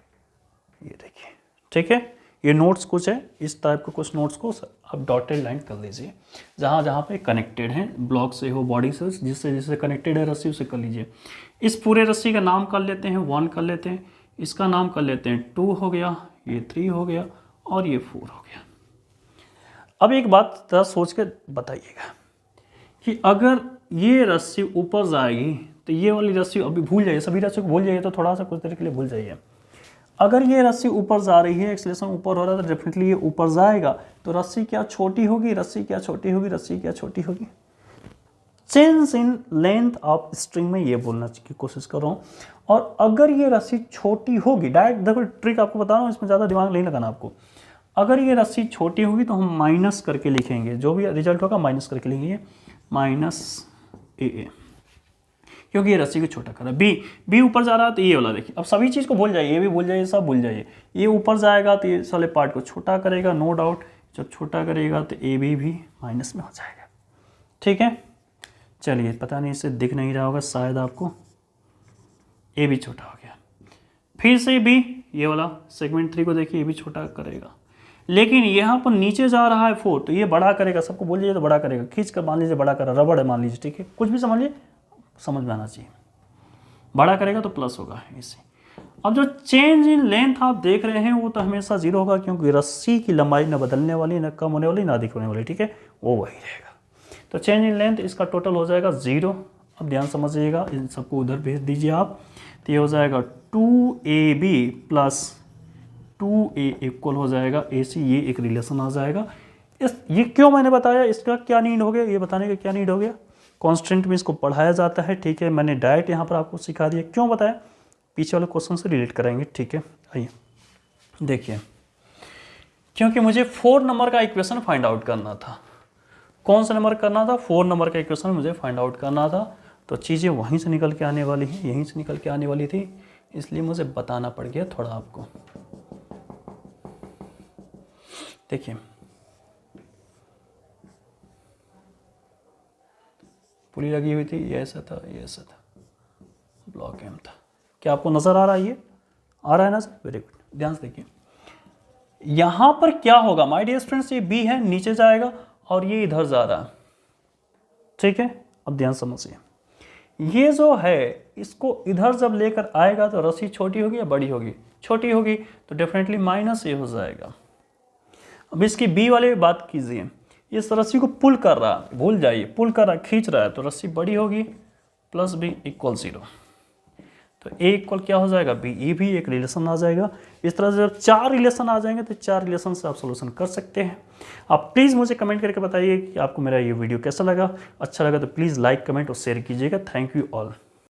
ये देखिए, ठीक है। ये नोट्स कुछ है, इस टाइप के कुछ नोट्स को आप डॉटेड लाइन कर लीजिए, जहाँ पे कनेक्टेड है ब्लॉक से हो, बॉडी से, जिससे कनेक्टेड है रस्सी, उसे कर लीजिए। इस पूरे रस्सी का नाम कर लेते हैं 1 कर लेते हैं, इसका नाम कर लेते हैं 2 हो गया, ये 3 हो गया और ये 4 हो गया। अब एक बात जरा सोच के बताइएगा कि अगर ये रस्सी ऊपर जाएगी तो ये वाली रस्सी अभी भूल जाइए, सभी रस्सी को भूल जाइए, तो थोड़ा सा कुछ देर के लिए भूल जाइए। अगर ये रस्सी ऊपर जा रही है, एक्सेलेरेशन ऊपर हो रहा है, तो डेफिनेटली ये ऊपर जाएगा, तो रस्सी क्या छोटी होगी, रस्सी क्या छोटी होगी, रस्सी क्या छोटी होगी। Change in length of string में ये बोलने की कोशिश कर रहा हूँ। और अगर ये रस्सी छोटी होगी, डायरेक्ट देखो ट्रिक आपको बता रहा हूँ, इसमें ज़्यादा दिमाग नहीं लगाना आपको। अगर ये रस्सी छोटी होगी तो हम माइनस करके लिखेंगे, जो भी रिजल्ट होगा माइनस करके लिखेंगे, माइनस ए, क्योंकि ये रस्सी को छोटा कर रहा है। बी ऊपर जा रहा है तो ये वाला देखिए, अब सभी चीज़ को भूल जाइए, ये भी भूल जाइए, सब भूल जाइए। ये ऊपर जाएगा तो ये साले पार्ट को छोटा करेगा, नो डाउट। जब छोटा करेगा तो ए भी माइनस में हो जाएगा, ठीक है। चलिए, पता नहीं इससे दिख नहीं रहा होगा शायद आपको, ए भी छोटा हो गया। फिर से बी, ये वाला सेगमेंट 3 को देखिए, ये भी छोटा करेगा, लेकिन यहाँ पर नीचे जा रहा है 4, तो ये बड़ा करेगा, सबको बोल लीजिए तो बड़ा करेगा, खींच कर मान लीजिए बड़ा कर रहा, रबड़ है मान लीजिए, ठीक है। कुछ भी समझ में आना चाहिए, बड़ा करेगा तो प्लस होगा इसे। अब जो चेंज इन लेंथ आप देख रहे हैं वो तो हमेशा 0 होगा, क्योंकि रस्सी की लंबाई न बदलने वाली, न कम होने वाली, ना अधिक होने वाली, ठीक है, वो वही रहेगा। तो चेंज इन लेंथ इसका टोटल हो जाएगा 0। अब ध्यान समझिएगा, इन सबको उधर भेज दीजिए आप, तो ये हो जाएगा 2AB प्लस 2A इक्वल हो जाएगा AC, ये एक रिलेशन आ जाएगा। ये क्यों मैंने बताया, इसका क्या नीड हो गया, ये बताने का क्या नीड हो गया। कॉन्स्टेंट में इसको पढ़ाया जाता है, ठीक है, मैंने डायरेक्ट यहाँ पर आपको सिखा दिया। क्यों बताया, पीछे वाले क्वेश्चन से रिलेट कराएंगे, ठीक है। आइए देखिए, क्योंकि मुझे 4 नंबर का इक्वेशन फाइंड आउट करना था। कौन सा नंबर करना था, 4 नंबर का इक्वेशन मुझे फाइंड आउट करना था, तो चीज़ें वहीं से निकल के आने वाली हैं, यहीं से निकल के आने वाली थी, इसलिए मुझे बताना पड़ गया थोड़ा आपको। देखिए, पुली लगी हुई थी, ये ऐसा था, ये ऐसा था, ब्लॉक एम था। क्या आपको नज़र आ रहा है, ये आ रहा है नज़र, वेरी गुड, ध्यान से देखिए। यहाँ पर क्या होगा माय डियर स्टूडेंट्स, ये बी है, नीचे जाएगा और ये इधर जा रहा है, ठीक है। अब ध्यान समझिए, ये जो है इसको इधर जब लेकर आएगा तो रस्सी छोटी होगी या बड़ी होगी, छोटी होगी, तो डेफिनेटली माइनस ए हो जाएगा। अब इसकी बी वाले बात कीजिए, इस रस्सी को पुल कर रहा है, भूल जाइए, पुल कर रहा है, खींच रहा है, तो रस्सी बड़ी होगी, प्लस बी इक्वल 0, तो ए इक्वल क्या हो जाएगा, बी। ये भी एक रिलेशन आ जाएगा। इस तरह से जब 4 रिलेशन आ जाएंगे तो 4 रिलेशन से आप सोल्यूशन कर सकते हैं। आप प्लीज़ मुझे कमेंट करके बताइए कि आपको मेरा ये वीडियो कैसा लगा। अच्छा लगा तो प्लीज़ लाइक, कमेंट और शेयर कीजिएगा। Thank you all.